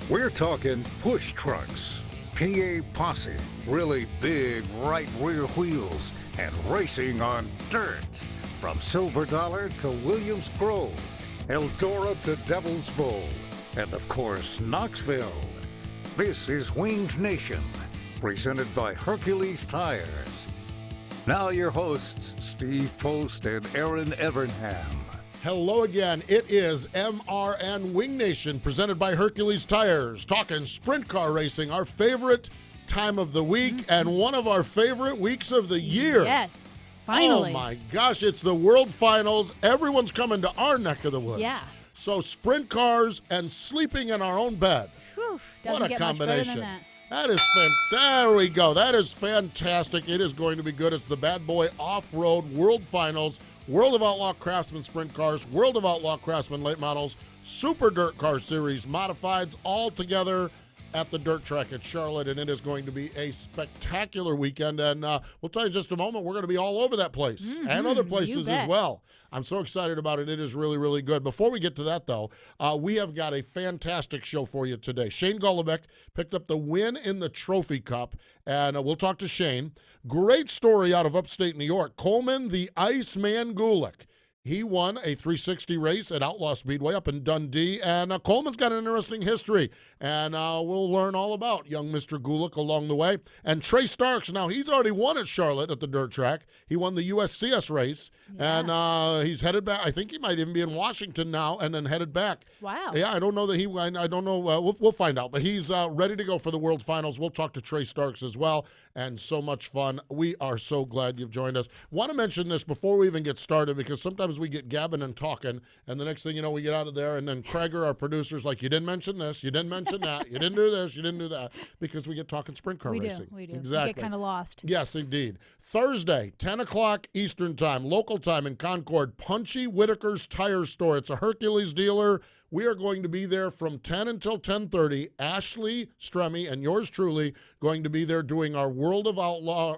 We're talking push trucks, PA posse, really big right rear wheels, and racing on dirt. From Silver Dollar to Williams Grove, Eldora to Devil's Bowl, and of course, Knoxville. This is Winged Nation, presented by Hercules Tires. Now your hosts, Steve Post and Erin Evernham. Hello again. It is MRN Wing Nation, presented by Hercules Tires, talking sprint car racing, our favorite time of the week and one of our favorite weeks of the year. Yes, finally. Oh my gosh, it's the World Finals. Everyone's coming to our neck of the woods. Yeah. So sprint cars and sleeping in our own bed. Whew, What a get combination. Much better than that. That is there we go. That is fantastic. It is going to be good. It's the Bad Boy Off-Road World Finals, World of Outlaw Craftsman Sprint Cars, World of Outlaw Craftsman Late Models, Super Dirt Car Series Modifieds, all together at the dirt track at Charlotte, and it is going to be a spectacular weekend. And we'll tell you in just a moment, we're going to be all over that place and other places as well. I'm so excited about it. It is really, really good. Before we get to that, though, we have got a fantastic show for you today. Shane Golobic picked up the win in the Trophy Cup, and we'll talk to Shane. Great story out of upstate New York. Coleman, the Iceman Gulick. He won a 360 race at Outlaw Speedway up in Dundee, and Coleman's got an interesting history, and we'll learn all about young Mr. Gulick along the way. And Trey Starks, now he's already won at Charlotte at the dirt track. He won the USCS race, and he's headed back. I think he might even be in Washington now and then headed back. Wow. Yeah, I don't know that I don't know. We'll find out, but he's ready to go for the World Finals. We'll talk to Trey Starks as well, and so much fun. We are so glad you've joined us. Want to mention this before we even get started, because sometimes we get gabbing and talking, and the next thing you know, we get out of there, and then Krager, our producer's like, you didn't mention this, you didn't mention that, you didn't do this, you didn't do that, because we get talking sprint car racing. We do. Exactly. We get kind of lost. Yes, indeed. Thursday, 10 o'clock Eastern Time, local time in Concord, Punchy Whitaker's Tire Store. It's a Hercules dealer. We are going to be there from 10 until 10:30. Ashley Stremme and yours truly going to be there doing our World of Outlaw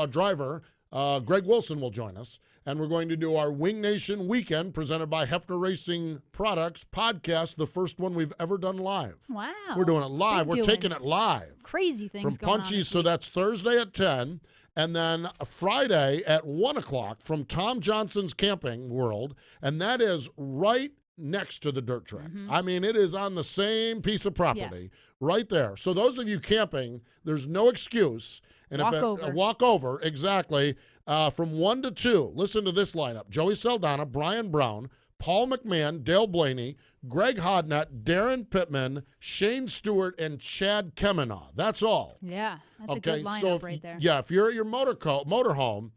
driver. Greg Wilson will join us, and we're going to do our Wing Nation weekend presented by Hefner Racing Products podcast, the first one we've ever done live. Wow. We're doing it live. We're taking it live. Crazy things From going on Punchy, this so week. that's Thursday at 10, and then Friday at 1 o'clock from Tom Johnson's Camping World, and that is right next to the dirt track. I mean, it is on the same piece of property right there. So those of you camping, there's no excuse. And walk over, exactly. From 1 to 2, listen to this lineup. Joey Saldana, Brian Brown, Paul McMahon, Dale Blaney, Greg Hodnett, Darren Pittman, Shane Stewart, and Chad Kemenaugh. That's all. Yeah, that's a good lineup so right there. Yeah, if you're at your motorhome,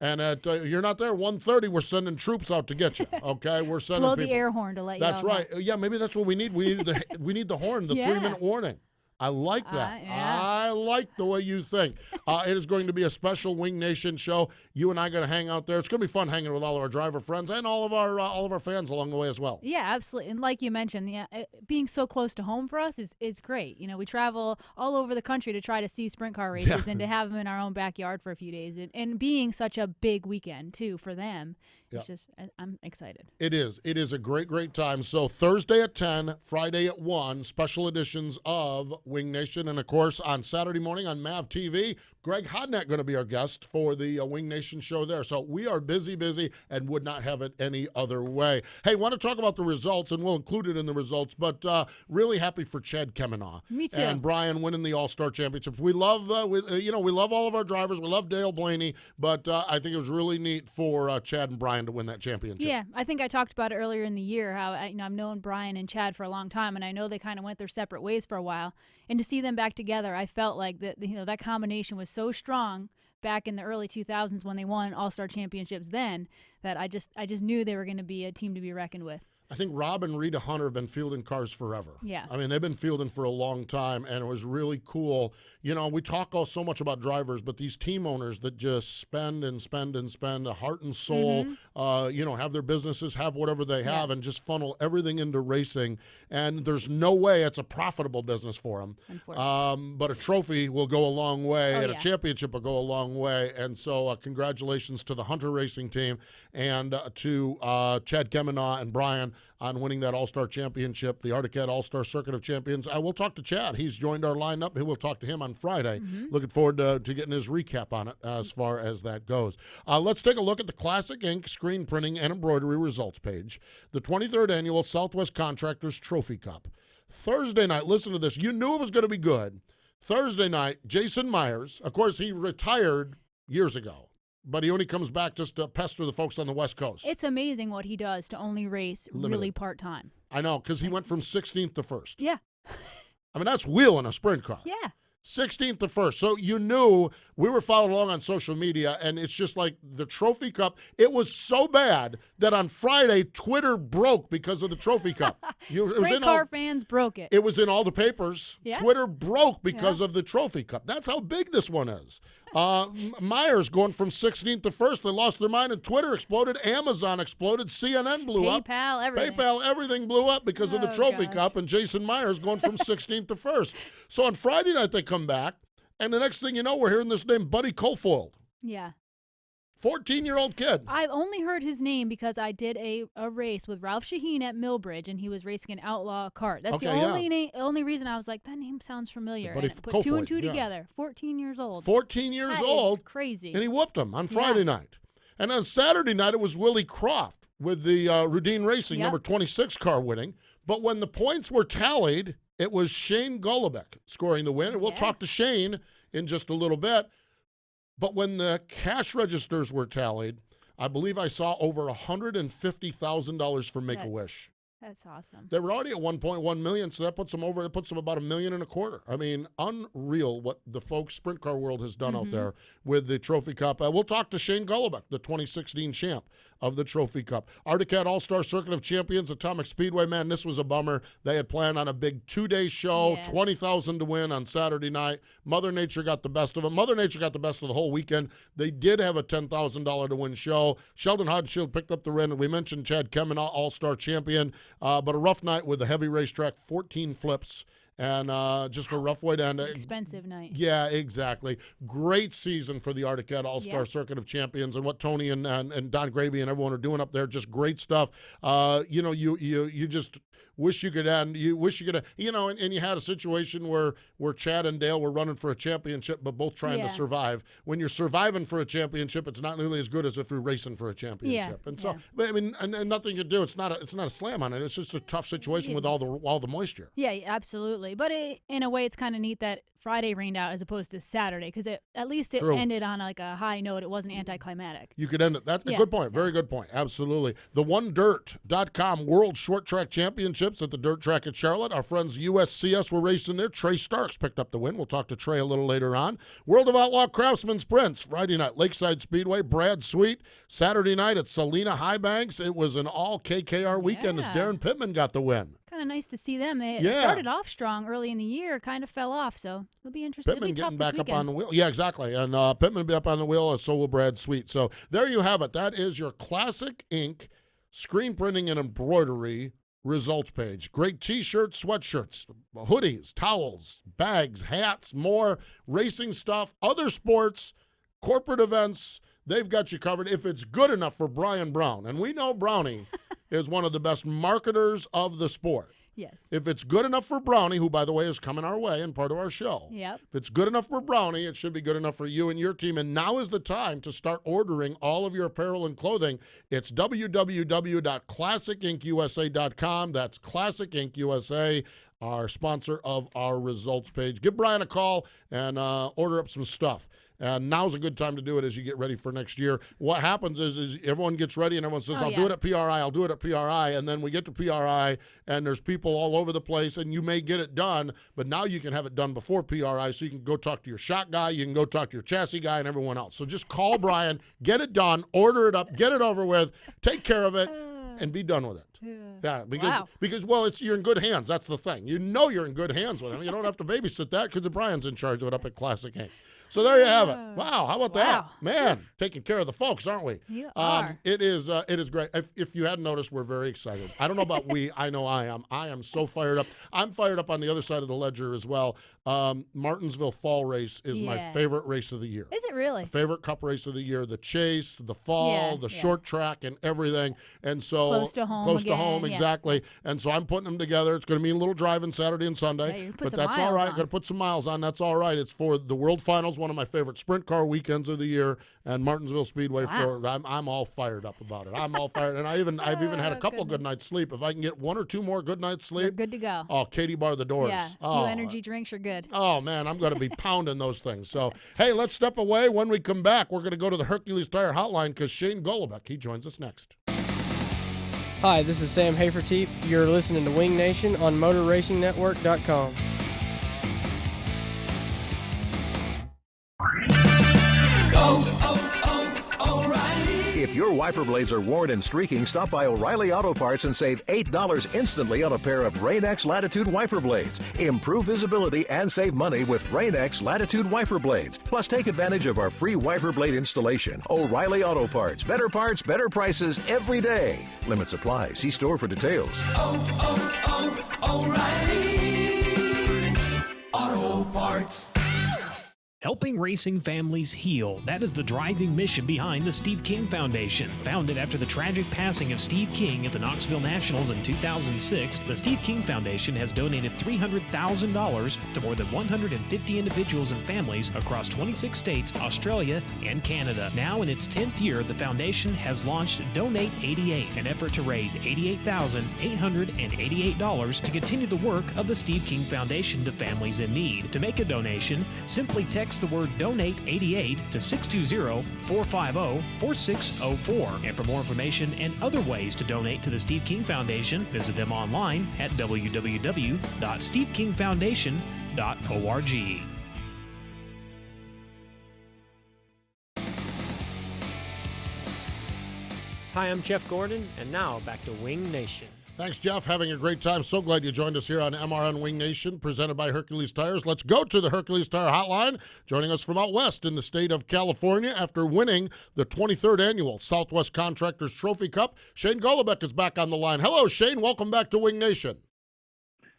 and you're not there 1:30, we're sending troops out to get you. Okay, we're sending Blow people. the air horn to let you know. That's right. Yeah, maybe that's what we need. We need the horn, the 3-minute warning. I like that. Yeah. I like the way you think. It is going to be a special Wing Nation show. You and I are going to hang out there. It's going to be fun hanging with all of our driver friends and all of our fans along the way as well. Yeah, absolutely. And like you mentioned, being so close to home for us is great. You know, we travel all over the country to try to see sprint car races and to have them in our own backyard for a few days. And being such a big weekend, too, for them. It's just, I'm excited. It is. It is a great, great time. So Thursday at 10, Friday at 1, special editions of Wing Nation. And, of course, on Saturday morning on MAV TV, Greg Hodnett going to be our guest for the Wing Nation show there. So we are busy, and would not have it any other way. Hey, want to talk about the results, and we'll include it in the results, but really happy for Chad Kemenaugh. Me too. And Brian winning the All-Star Championship. We love, we love all of our drivers. We love Dale Blaney, but I think it was really neat for Chad and Brian to win that championship. Yeah, I think I talked about it earlier in the year, how I've known Brian and Chad for a long time, and I know they kind of went their separate ways for a while. And to see them back together, I felt like that combination was so strong back in the early 2000s when they won All-Star championships then, that I just knew they were going to be a team to be reckoned with. I think Rob and Rita Hunter have been fielding cars forever. Yeah. I mean, they've been fielding for a long time, and it was really cool. You know, we talk so much about drivers, but these team owners that just spend and spend and spend a heart and soul, have their businesses, have whatever they have, and just funnel everything into racing. And there's no way it's a profitable business for them. Unfortunately. But a trophy will go a long way, and a championship will go a long way. And so congratulations to the Hunter Racing team and to Chad Kemenaugh and Brian on winning that All-Star Championship, the Arctic Cat All-Star Circuit of Champions. I will talk to Chad. He's joined our lineup. We'll talk to him on Friday. Looking forward to getting his recap on it as far as that goes. Let's take a look at the Classic Ink screen printing and embroidery results page. The 23rd Annual Southwest Contractors Trophy Cup. Thursday night, listen to this. You knew it was going to be good. Thursday night, Jason Myers, of course, he retired years ago, but he only comes back just to pester the folks on the West Coast. It's amazing what he does to only race really part-time. I know, because he went from 16th to 1st. Yeah. I mean, that's wheeling a sprint car. Yeah. 16th to 1st. So you knew, we were following along on social media, and it's just like the Trophy Cup. It was so bad that on Friday, Twitter broke because of the Trophy Cup. Sprint car fans broke it. It was in all the papers. Yeah. Twitter broke because of the Trophy Cup. That's how big this one is. Myers going from 16th to 1st. They lost their mind, and Twitter exploded. Amazon exploded. CNN blew up. PayPal, everything. PayPal, everything blew up because of the Trophy gosh. Cup, and Jason Myers going from 16th to 1st. So on Friday night, they come back, and the next thing you know, we're hearing this name, Buddy Kofold. Yeah. 14-year-old kid. I've only heard his name because I did a race with Ralph Shaheen at Millbridge, and he was racing an outlaw kart. That's the only reason I was like, that name sounds familiar. Buddy And put two and two together. 14 years old. 14 years That old. is crazy. And he whooped him on Friday night. And on Saturday night, it was Willie Croft with the Rudine Racing number 26 car winning. But when the points were tallied, it was Shane Golobic scoring the win. And we'll talk to Shane in just a little bit. But when the cash registers were tallied, I believe I saw over $150,000 for Make-A-Wish. That's awesome. They were already at 1.1 million, so that puts them over. It puts them about $1.25 million. I mean, unreal what the folks sprint car world has done out there with the Trophy Cup. We'll talk to Shane Golobic, the 2016 champ of the Trophy Cup. Arctic Cat All-Star Circuit of Champions, Atomic Speedway. Man, this was a bummer. They had planned on a big 2-day show, $20,000 to win on Saturday night. Mother Nature got the best of them. Mother Nature got the best of the whole weekend. They did have a $10,000 to win show. Sheldon Hodgshield picked up the win. We mentioned Chad Kemen, All-Star champion. But a rough night with the heavy racetrack, 14 flips. And just a rough way to end it. Expensive night. Yeah, exactly. Great season for the Arctic Cat All-Star Circuit of Champions, and what Tony and Don Graby and everyone are doing up there, just great stuff. You just wish you could end. You wish you could, and you had a situation where Chad and Dale were running for a championship, but both trying to survive. When you're surviving for a championship, it's not nearly as good as if you're racing for a championship. And so, I mean, and nothing you do. It's not a slam on it. It's just a tough situation with all the moisture. Yeah, absolutely. But in a way, it's kind of neat that Friday rained out as opposed to Saturday, because at least it ended on like a high note. It wasn't anticlimactic. You could end it. That's a good point. Very good point. Absolutely. The OneDirt.com World Short Track Championships at the Dirt Track at Charlotte. Our friends USCS were racing there. Trey Starks picked up the win. We'll talk to Trey a little later on. World of Outlaw Craftsman Sprints. Friday night, Lakeside Speedway. Brad Sweet. Saturday night at Salina High Banks. It was an all KKR weekend as Darren Pittman got the win. Kind of nice to see them. They started off strong early in the year, kind of fell off, so it'll be interesting. Pittman it'll be getting tough back up on the wheel. Yeah, exactly. And Pittman will be up on the wheel, and so will Brad Sweet. So there you have it. That is your Classic Ink screen printing and embroidery results page. Great T-shirts, sweatshirts, hoodies, towels, bags, hats, more racing stuff, other sports, corporate events. They've got you covered if it's good enough for Brian Brown. And we know Brownie is one of the best marketers of the sport. Yes. If it's good enough for Brownie, who, by the way, is coming our way and part of our show. Yep. If it's good enough for Brownie, it should be good enough for you and your team. And now is the time to start ordering all of your apparel and clothing. It's www.classicinkusa.com. That's Classic Ink USA, our sponsor of our results page. Give Brian a call and order up some stuff. And now's a good time to do it as you get ready for next year. What happens is everyone gets ready and everyone says, I'll do it at PRI, I'll do it at PRI. And then we get to PRI and there's people all over the place and you may get it done, but now you can have it done before PRI so you can go talk to your shop guy, you can go talk to your chassis guy and everyone else. So just call Brian, get it done, order it up, get it over with, take care of it, and be done with it. Yeah, because you're in good hands. That's the thing. You know you're in good hands with him. You don't have to babysit that because Brian's in charge of it up at Classic Ink. So there you have it. Wow, how about that? Wow. Man, taking care of the folks, aren't we? You are. It is great. If you hadn't noticed, we're very excited. I don't know about we. I know I am. I am so fired up. I'm fired up on the other side of the ledger as well. Martinsville Fall Race is my favorite race of the year. Is it really? Favorite cup race of the year. The chase, the fall, the short track, and everything. And so close to home. Close to home, exactly. And so I'm putting them together. It's going to mean a little driving Saturday and Sunday. But that's all right. Got to put some miles on. That's all right. It's for the World Finals, one of my favorite sprint car weekends of the year, and Martinsville Speedway. I'm all fired up about it. I'm all fired, and I've even had a couple good nights sleep. If I can get one or two more good nights sleep, you're good to go. Oh, Katie bar the doors. Yeah, a few energy drinks are good. Oh man, I'm going to be pounding those things. So hey, let's step away. When we come back, we're going to go to the Hercules Tire Hotline because Shane Golobic, he joins us next. Hi, this is Sam Haferteep. You're listening to Wing Nation on MotorRacingNetwork.com. If your wiper blades are worn and streaking, stop by O'Reilly Auto Parts and save $8 instantly on a pair of Rain-X Latitude wiper blades. Improve visibility and save money with Rain-X Latitude wiper blades. Plus, take advantage of our free wiper blade installation. O'Reilly Auto Parts. Better parts, better prices every day. Limits apply. See store for details. O'Reilly Auto Parts. Helping racing families heal. That is the driving mission behind the Steve King Foundation. Founded after the tragic passing of Steve King at the Knoxville Nationals in 2006, the Steve King Foundation has donated $300,000 to more than 150 individuals and families across 26 states, Australia, and Canada. Now in its 10th year, the foundation has launched Donate 88, an effort to raise $88,888 to continue the work of the Steve King Foundation to families in need. To make a donation, simply text the word Donate 88 to 620-450-4604. And for more information and other ways to donate to the Steve King Foundation, visit them online at www.stevekingfoundation.org. Hi, I'm Jeff Gordon, and now back to Wing Nation. Thanks, Jeff. Having a great time. So glad you joined us here on MRN Wing Nation, presented by Hercules Tires. Let's go to the Hercules Tire Hotline. Joining us from out west in the state of California after winning the 23rd annual Southwest Contractors Trophy Cup, Shane Golobic is back on the line. Hello, Shane. Welcome back to Wing Nation.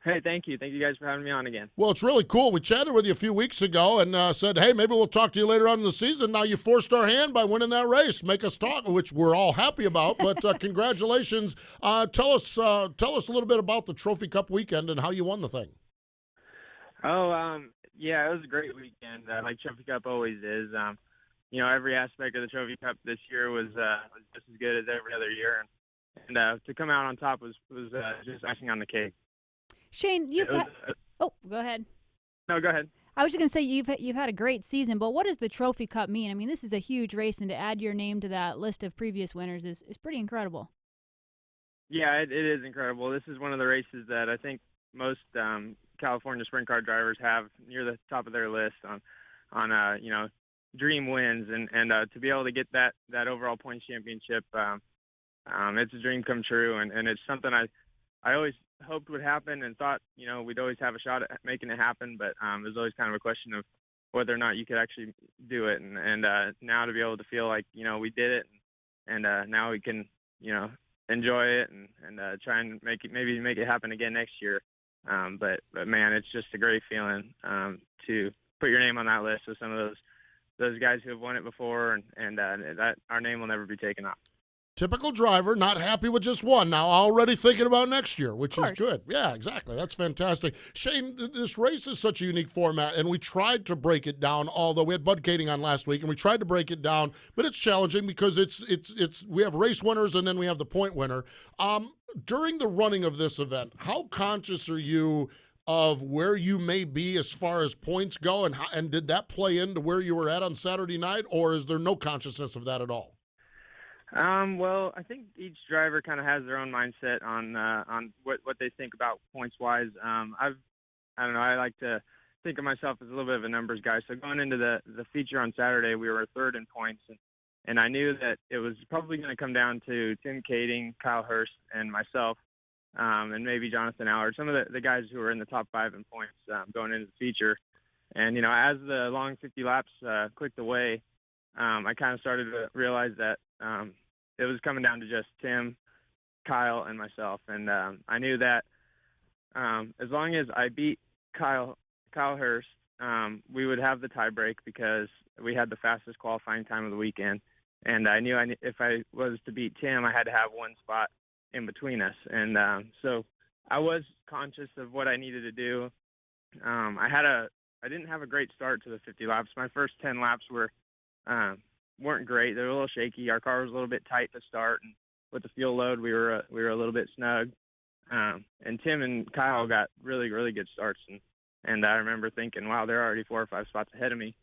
Hey, thank you. Thank you guys for having me on again. Well, it's really cool. We chatted with you a few weeks ago and said, hey, maybe we'll talk to you later on in the season. Now you forced our hand by winning that race. Make us talk, which we're all happy about. But congratulations. Tell us a little bit about the Trophy Cup weekend and how you won the thing. Yeah, it was a great weekend. Like Trophy Cup always is. Every aspect of the Trophy Cup this year was just as good as every other year. And to come out on top was just icing on the cake. Shane, go ahead. No, go ahead. I was just going to say you've had a great season, but what does the Trophy Cup mean? I mean, this is a huge race, and to add your name to that list of previous winners is pretty incredible. Yeah, it is incredible. This is one of the races that I think most California sprint car drivers have near the top of their list on dream wins, and to be able to get that overall points championship, it's a dream come true, and it's something I always hoped would happen and thought, we'd always have a shot at making it happen, but it was always kind of a question of whether or not you could actually do it. And now to be able to feel like, we did it, and now we can, enjoy it and try and make it happen again next year. But man, it's just a great feeling to put your name on that list with some of those guys who have won it before, and that our name will never be taken off. Typical driver, not happy with just one. Now already thinking about next year, which is good. Yeah, exactly. That's fantastic. Shane, this race is such a unique format, and we tried to break it down, although we had Bud Kading on last week, and we tried to break it down, but it's challenging because it's we have race winners and then we have the point winner. During the running of this event, how conscious are you of where you may be as far as points go, and did that play into where you were at on Saturday night, or is there no consciousness of that at all? Well, I think each driver kind of has their own mindset on what they think about points wise. I don't know. I like to think of myself as a little bit of a numbers guy. So going into the feature on Saturday, we were third in points, and I knew that it was probably going to come down to Tim Kading, Kyle Hurst, and myself, and maybe Jonathan Allard, some of the guys who were in the top 5 in points going into the feature. And as the long 50 laps clicked away, I kind of started to realize that it was coming down to just Tim, Kyle, and myself. And I knew that as long as I beat Kyle Hurst, we would have the tie break because we had the fastest qualifying time of the weekend. And I knew if I was to beat Tim, I had to have one spot in between us. And so I was conscious of what I needed to do. I didn't have a great start to the 50 laps. My first 10 laps weren't great. They were a little shaky. Our car was a little bit tight to start, and with the fuel load, we were a little bit snug. And Tim and Kyle got really, really good starts, and I remember thinking, wow, they're already 4 or 5 spots ahead of me,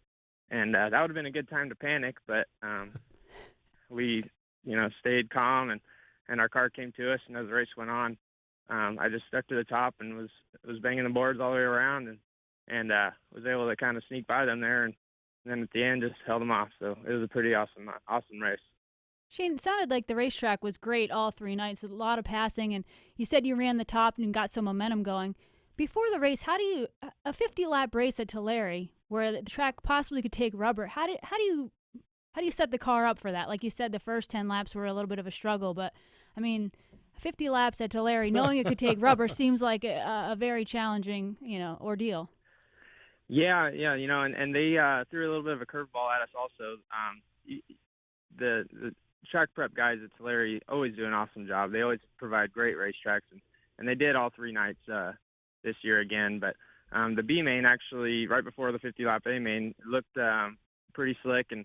and that would have been a good time to panic, but we, stayed calm, and our car came to us, and as the race went on, I just stuck to the top and was banging the boards all the way around, and was able to kind of sneak by them there, and then at the end just held them off. So it was a pretty awesome race. Shane, it sounded like the racetrack was great all 3 nights, a lot of passing, and you said you ran the top and got some momentum going. Before the race, a 50-lap race at Tulare, where the track possibly could take rubber, how do you set the car up for that? Like you said, the first 10 laps were a little bit of a struggle, but, 50 laps at Tulare, knowing it could take rubber, seems like a very challenging, ordeal. Yeah, and they threw a little bit of a curveball at us also. The track prep guys at Tulare always do an awesome job. They always provide great racetracks, and they did all 3 nights this year again. But the B main actually, right before the 50-lap A main, looked pretty slick, and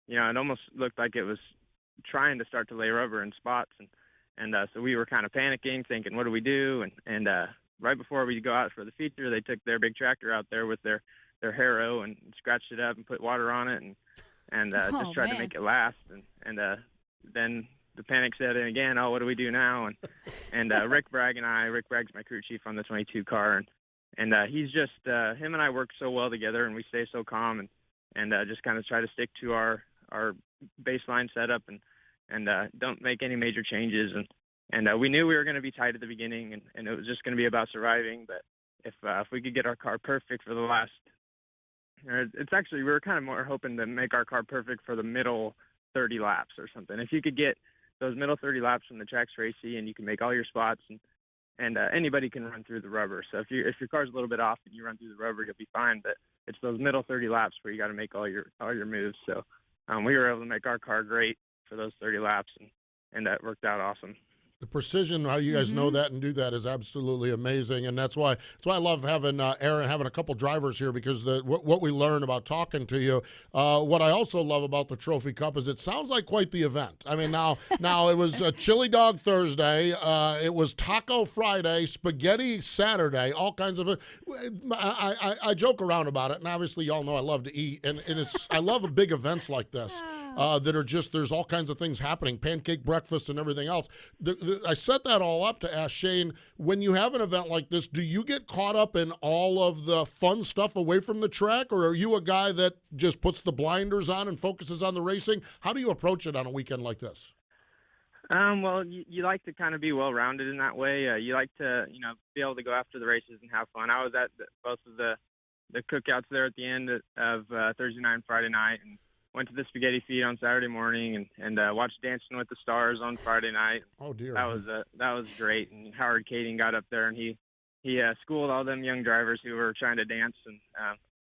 it almost looked like it was trying to start to lay rubber in spots, and so we were kind of panicking, thinking, what do we do? And right before we go out for the feature, they took their big tractor out there with their harrow and scratched it up and put water on it and just tried to make it last. And then the panic set in again. Oh, what do we do now? And Rick Bragg's my crew chief on the 22 car, and he's just him and I work so well together, and we stay so calm and just kind of try to stick to our baseline setup and don't make any major changes. And we knew we were going to be tight at the beginning, and it was just going to be about surviving. But if we could get our car perfect for the last, we were kind of more hoping to make our car perfect for the middle 30 laps or something. If you could get those middle 30 laps from the track's racy, and you can make all your spots, and anybody can run through the rubber. So if your car's a little bit off and you run through the rubber, you'll be fine. But it's those middle 30 laps where you got to make all your moves. So we were able to make our car great for those 30 laps, and that worked out awesome. The precision, how you guys know that and do that is absolutely amazing, and that's why I love having Erin, having a couple drivers here, because what we learn about talking to you. What I also love about the Trophy Cup is it sounds like quite the event. Now it was a chili dog Thursday, it was taco Friday, spaghetti Saturday, all kinds of it. I joke around about it, and obviously y'all know I love to eat, and I love big events like this. That are just, there's all kinds of things happening, pancake breakfast and everything else. I set that all up to ask Shane, when you have an event like this, do you get caught up in all of the fun stuff away from the track, or are you a guy that just puts the blinders on and focuses on the racing? How do you approach it on a weekend like this? Well, you like to kind of be well-rounded in that way. You like to, be able to go after the races and have fun. I was at both of the cookouts there at the end of Thursday night and Friday night, and went to the spaghetti feed on Saturday morning, and watched Dancing with the Stars on Friday night. Oh dear, that was great. And Howard Kading got up there, and he schooled all them young drivers who were trying to dance, and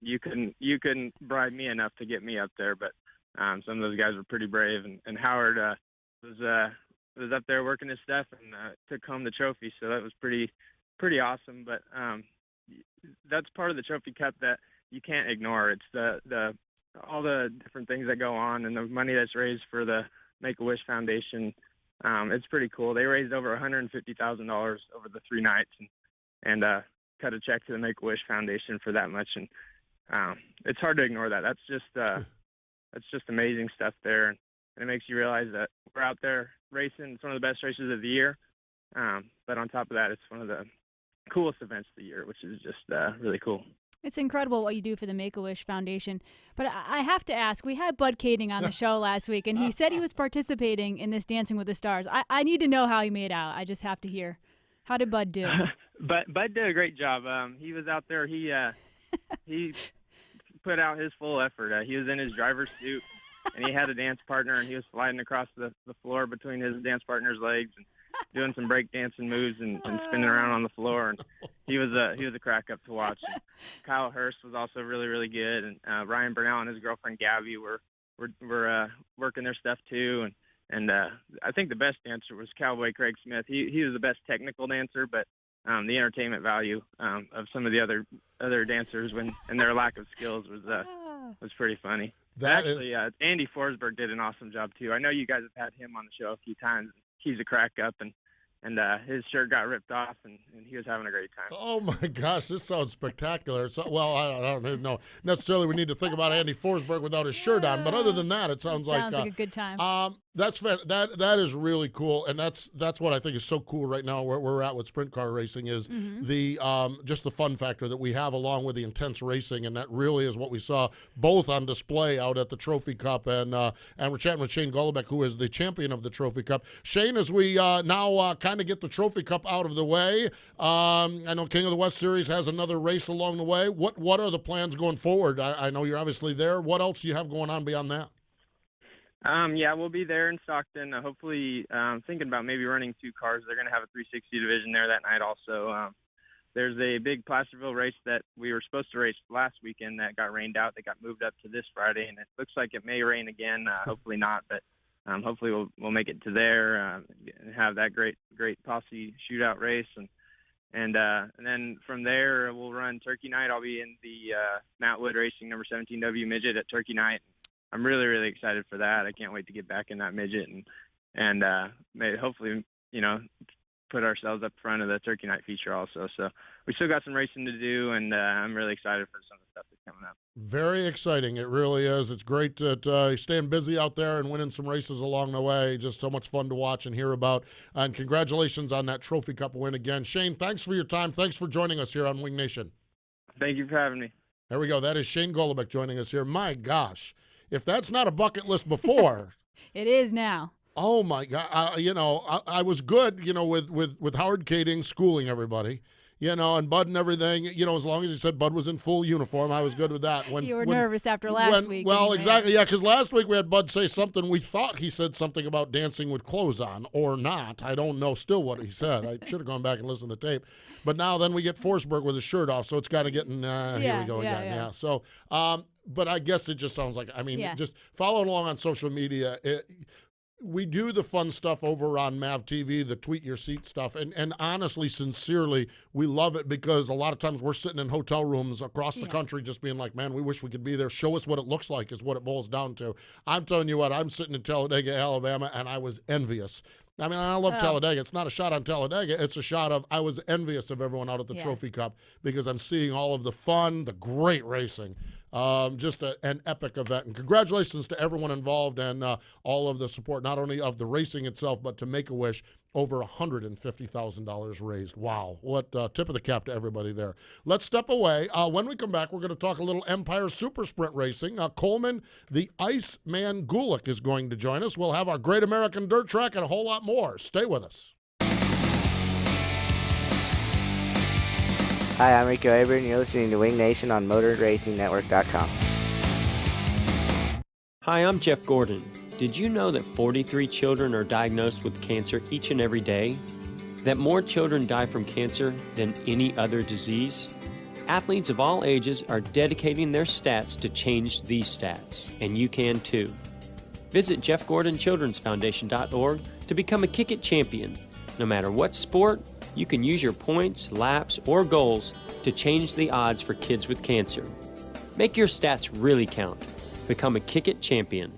you couldn't bribe me enough to get me up there. But some of those guys were pretty brave, and Howard was up there working his stuff and took home the trophy. So that was pretty awesome. But that's part of the Trophy Cup that you can't ignore. It's all the different things that go on, and the money that's raised for the Make-A-Wish Foundation. It's pretty cool. They raised over $150,000 over the 3 nights, and cut a check to the Make-A-Wish Foundation for that much. And it's hard to ignore that. That's just amazing stuff there, and it makes you realize that we're out there racing. It's one of the best races of the year, but on top of that, it's one of the coolest events of the year, which is just really cool. It's incredible what you do for the Make-A-Wish Foundation. But I have to ask, we had Bud Kading on the show last week, and he said he was participating in this Dancing with the Stars. I need to know how he made out. I just have to hear. How did Bud do? Bud did a great job. He was out there. He put out his full effort. He was in his driver's suit, and he had a dance partner, and he was sliding across the floor between his dance partner's legs and doing some break dancing moves and spinning around on the floor. And he was a crack up to watch. And Kyle Hurst was also really, really good, and Ryan Burnell and his girlfriend Gabby were working their stuff too. And I think the best dancer was Cowboy Craig Smith. He was the best technical dancer, but the entertainment value of some of the other dancers and their lack of skills was pretty funny. Andy Forsberg did an awesome job too. I know you guys have had him on the show a few times. He's a crack up, and his shirt got ripped off, and he was having a great time. Oh, my gosh, this sounds spectacular. So, well, I don't know necessarily we need to think about Andy Forsberg without his shirt on, but other than that, it sounds like a good time. That's that is really cool, and that's what I think is so cool right now where we're at with sprint car racing is the just the fun factor that we have along with the intense racing, and that really is what we saw both on display out at the Trophy Cup, and we're chatting with Shane Golobic, who is the champion of the Trophy Cup. Shane, as we now kind of get the Trophy Cup out of the way, I know King of the West Series has another race along the way. What are the plans going forward? I know you're obviously there. What else do you have going on beyond that? Yeah, we'll be there in Stockton. Hopefully, thinking about maybe running 2 cars. They're going to have a 360 division there that night also. There's a big Placerville race that we were supposed to race last weekend that got rained out. That got moved up to this Friday, and it looks like it may rain again. Hopefully not, but hopefully we'll make it to there and have that great posse shootout race. And then from there, we'll run Turkey Night. I'll be in the Matt Wood Racing number 17W midget at Turkey Night. I'm really, really excited for that. I can't wait to get back in that midget and maybe hopefully, put ourselves up front of the Turkey Night feature also. So we still got some racing to do, and I'm really excited for some of the stuff that's coming up. Very exciting. It really is. It's great that staying busy out there and winning some races along the way. Just so much fun to watch and hear about. And congratulations on that Trophy Cup win again. Shane, thanks for your time. Thanks for joining us here on Wing Nation. Thank you for having me. There we go. That is Shane Golobic joining us here. My gosh. If that's not a bucket list before. It is now. Oh, my God. I was good, with Howard Kading schooling everybody, and Bud and everything. As long as he said Bud was in full uniform, I was good with that. You were nervous after last week. Well, anyway. Exactly, yeah, because last week we had Bud say something. We thought he said something about dancing with clothes on or not. I don't know still what he said. I should have gone back and listened to the tape. But now then we get Forsberg with his shirt off, so it's got to get in, here we go again. Yeah. So, but I guess it just sounds like, just following along on social media, we do the fun stuff over on MAV TV, the tweet your seat stuff, and honestly, sincerely, we love it because a lot of times we're sitting in hotel rooms across the country just being like, man, we wish we could be there. Show us what it looks like is what it boils down to. I'm telling you what, I'm sitting in Talladega, Alabama, and I was envious. I love Talladega. It's not a shot on Talladega. It's a shot of I was envious of everyone out at the Trophy Cup because I'm seeing all of the fun, the great racing. Just an epic event. And congratulations to everyone involved and all of the support, not only of the racing itself, but to Make-A-Wish, over $150,000 raised. Wow. What tip of the cap to everybody there. Let's step away. When we come back, we're going to talk a little Empire Super Sprint Racing. Coleman, the Iceman Gulick, is going to join us. We'll have our Great American Dirt Track and a whole lot more. Stay with us. Hi, I'm Rico Aber, and you're listening to Wing Nation on MotorRacingNetwork.com. Hi, I'm Jeff Gordon. Did you know that 43 children are diagnosed with cancer each and every day? That more children die from cancer than any other disease? Athletes of all ages are dedicating their stats to change these stats, and you can too. Visit JeffGordonChildren'sFoundation.org to become a Kick It champion. No matter what sport, you can use your points, laps, or goals to change the odds for kids with cancer. Make your stats really count. Become a Kick It champion.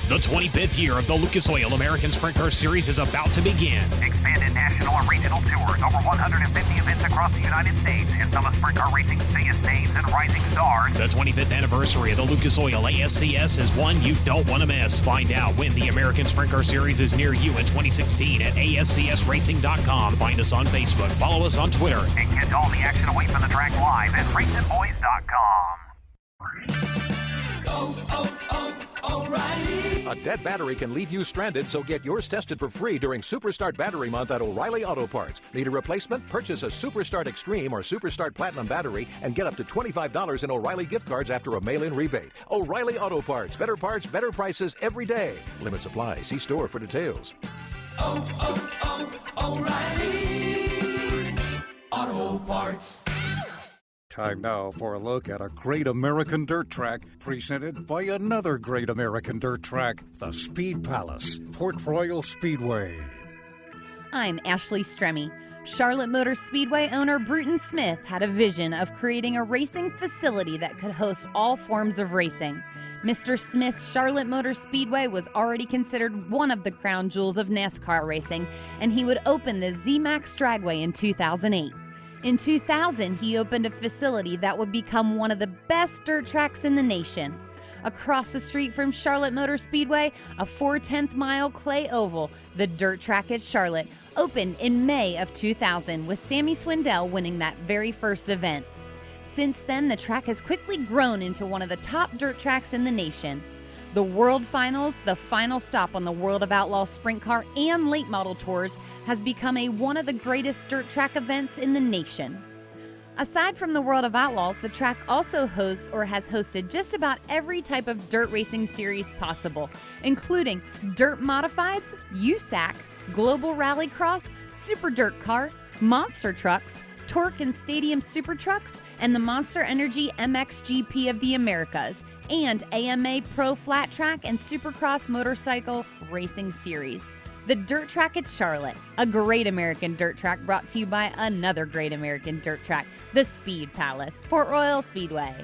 The 25th year of the Lucas Oil American Sprint Car Series is about to begin. Expanded national and regional tours, over 150 events across the United States, and some of sprint car racing's biggest names and rising stars. The 25th anniversary of the Lucas Oil ASCS is one you don't want to miss. Find out when the American Sprint Car Series is near you in 2016 at ASCSRacing.com. Find us on Facebook, follow us on Twitter. And catch all the action away from the track live at RacingBoys.com. O'Reilly. A dead battery can leave you stranded, so get yours tested for free during Superstart Battery Month at O'Reilly Auto Parts. Need a replacement? Purchase a Superstart Extreme or Superstart Platinum battery and get up to $25 in O'Reilly gift cards after a mail-in rebate. O'Reilly Auto Parts. Better parts, better prices every day. Limits apply. See store for details. O'Reilly Auto Parts. Time now for a look at a great American dirt track presented by another great American dirt track, the Speed Palace, Port Royal Speedway. I'm Ashley Stremme. Charlotte Motor Speedway owner Bruton Smith had a vision of creating a racing facility that could host all forms of racing. Mr. Smith's Charlotte Motor Speedway was already considered one of the crown jewels of NASCAR racing, and he would open the Z-Max Dragway in 2008. In 2000, he opened a facility that would become one of the best dirt tracks in the nation. Across the street from Charlotte Motor Speedway, a 4/10 mile clay oval, the dirt track at Charlotte, opened in May of 2000, with Sammy Swindell winning that very first event. Since then, the track has quickly grown into one of the top dirt tracks in the nation. The World Finals, the final stop on the World of Outlaws Sprint Car and Late Model Tours, has become one of the greatest dirt track events in the nation. Aside from the World of Outlaws, the track also hosts or has hosted just about every type of dirt racing series possible, including Dirt Modifieds, USAC, Global Rallycross, Super Dirt Car, Monster Trucks, Torque and Stadium Super Trucks, and the Monster Energy MXGP of the Americas, and AMA Pro Flat Track and Supercross Motorcycle Racing Series. The Dirt Track at Charlotte, a great American dirt track brought to you by another great American dirt track, the Speed Palace, Port Royal Speedway.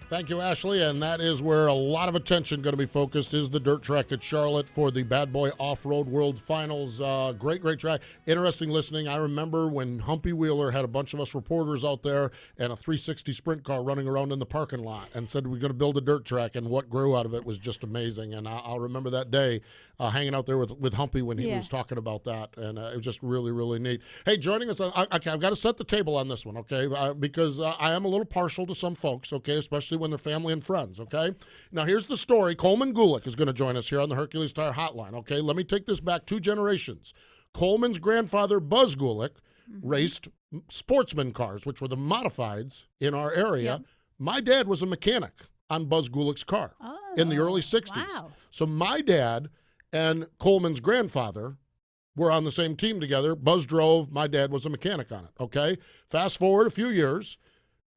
Thank you, Ashley, and that is where a lot of attention going to be focused is the dirt track at Charlotte for the Bad Boy Off-Road World Finals. Great track. Interesting listening. I remember when Humpy Wheeler had a bunch of us reporters out there and a 360 sprint car running around in the parking lot and said we're going to build a dirt track, and what grew out of it was just amazing. And I'll remember that day hanging out there with Humpy when he was talking about that, and it was just really, really neat. Hey, joining us, I've got to set the table on this one, okay, because I am a little partial to some folks, okay, especially when they're family and friends, okay? Now, here's the story. Coleman Gulick is going to join us here on the Hercules Tire Hotline, okay? Let me take this back 2 generations. Coleman's grandfather, Buzz Gulick, raced sportsman cars, which were the modifieds in our area. Yep. My dad was a mechanic on Buzz Gulick's car in the early 60s. Wow. So my dad and Coleman's grandfather were on the same team together. Buzz drove. My dad was a mechanic on it, okay? Fast forward a few years.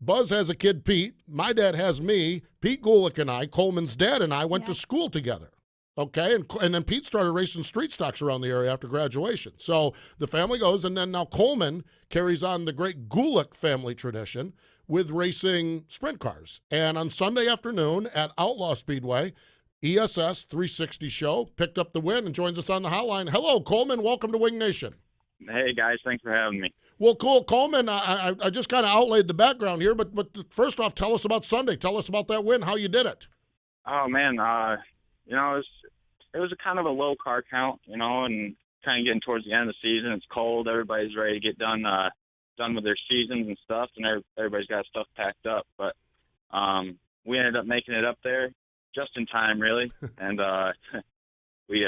Buzz has a kid, Pete. My dad has me. Pete Gulick and I, Coleman's dad and I, went to school together, okay? And then Pete started racing street stocks around the area after graduation. So the family goes, and then now Coleman carries on the great Gulick family tradition with racing sprint cars. And on Sunday afternoon at Outlaw Speedway, ESS 360 show, picked up the win and joins us on the hotline. Hello, Coleman. Welcome to Wing Nation. Hey, guys. Thanks for having me. Well, cool. Coleman, I just kind of outlaid the background here, but first off, tell us about Sunday. Tell us about that win, how you did it. Oh, man. It was a kind of a low car count, and kind of getting towards the end of the season. It's cold. Everybody's ready to get done with their seasons and stuff, and everybody's got stuff packed up. But we ended up making it up there just in time, really. And we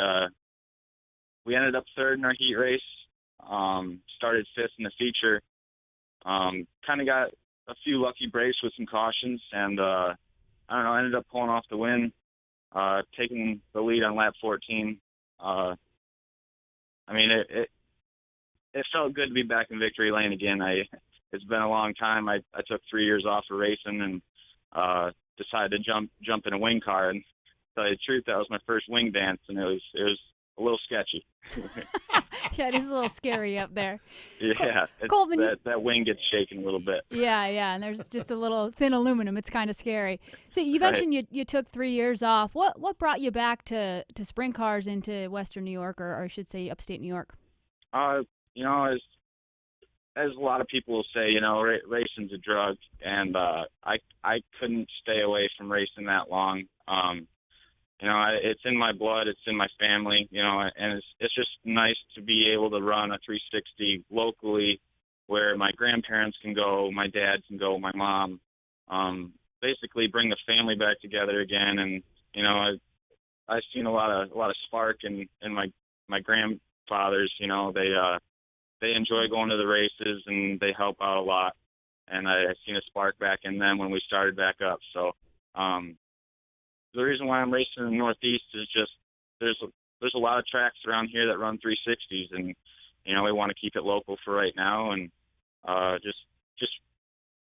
ended up third in our heat race. Started fifth in the feature. Kind of got a few lucky breaks with some cautions, and I don't know, ended up pulling off the win, taking the lead on lap 14. It felt good to be back in victory lane again. It's been a long time. I took 3 years off of racing and decided to jump in a wing car. And to tell you the truth, that was my first wing dance, and it was a little sketchy. Yeah, it is a little scary up there. Yeah, Coleman, that wing gets shaken a little bit. Yeah, and there's just a little thin aluminum. It's kind of scary. So you mentioned you took 3 years off. What brought you back to sprint cars into Western New York, or I should say upstate New York? As a lot of people will say, racing's a drug, and I couldn't stay away from racing that long. It's in my blood, it's in my family, and it's just nice to be able to run a 360 locally where my grandparents can go, my dad can go, my mom, basically bring the family back together again. And, I've seen a lot of spark in my grandfathers. You know, they enjoy going to the races and they help out a lot. And I've seen a spark back in them when we started back up. So the reason why I'm racing in the Northeast is just there's a lot of tracks around here that run 360s, and you know we want to keep it local for right now, and just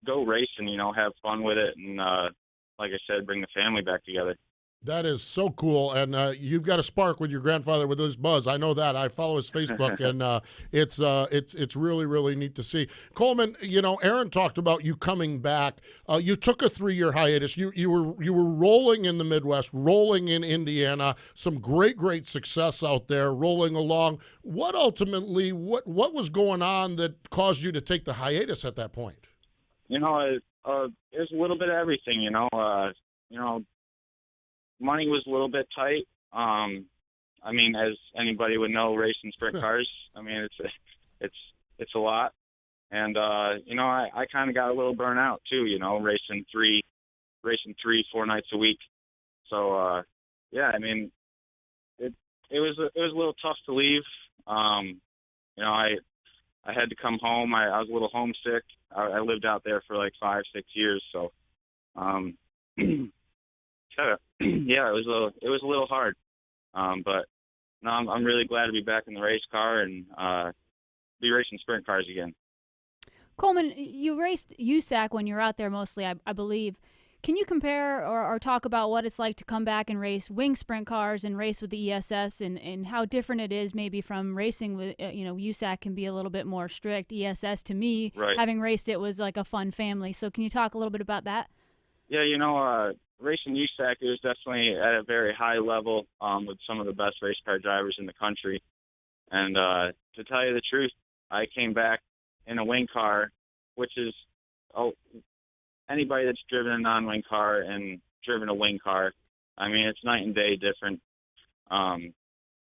go race and have fun with it, and like I said, bring the family back together. That is so cool, and you've got a spark with your grandfather with his buzz. I know that. I follow his Facebook, and it's really, really neat to see. Coleman, Erin talked about you coming back. You took a 3-year hiatus. You were rolling in the Midwest, rolling in Indiana. Some great success out there, rolling along. What was going on that caused you to take the hiatus at that point? It was a little bit of everything. Money was a little bit tight. I mean, as anybody would know, racing sprint cars, I mean, it's a lot. And, I kind of got a little burnt out too, racing 3-4 nights a week. So, yeah, I mean, it was a little tough to leave. I had to come home. I was a little homesick. I lived out there for like 5-6 years. So, yeah, it was a little hard, but no, I'm really glad to be back in the race car and be racing sprint cars again. Coleman, you raced USAC when you were out there mostly, I believe. Can you compare or talk about what it's like to come back and race wing sprint cars and race with the ESS, and how different it is maybe from racing with, USAC can be a little bit more strict. ESS, to me, right, having raced it was like a fun family. So can you talk a little bit about that? Yeah, racing USAC is definitely at a very high level with some of the best race car drivers in the country. And to tell you the truth, I came back in a wing car, which is anybody that's driven a non-wing car and driven a wing car, I mean, it's night and day different.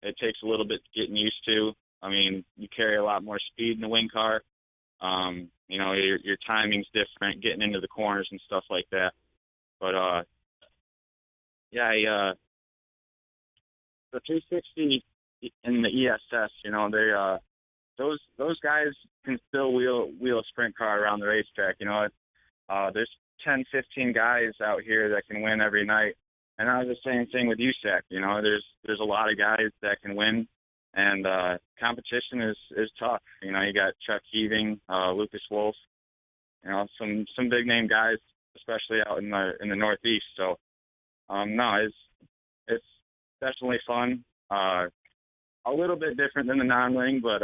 It takes a little bit getting used to. I mean, you carry a lot more speed in the wing car. Your timing's different, getting into the corners and stuff like that. But yeah, the 360 and the ESS, those guys can still wheel a sprint car around the racetrack. There's 10, 15 guys out here that can win every night, and I was the same thing with USAC. There's a lot of guys that can win, and competition is tough. You got Chuck Heaving, Lucas Wolf, some big name guys, especially out in the Northeast. So, no, it's definitely fun. A little bit different than the non-wing, but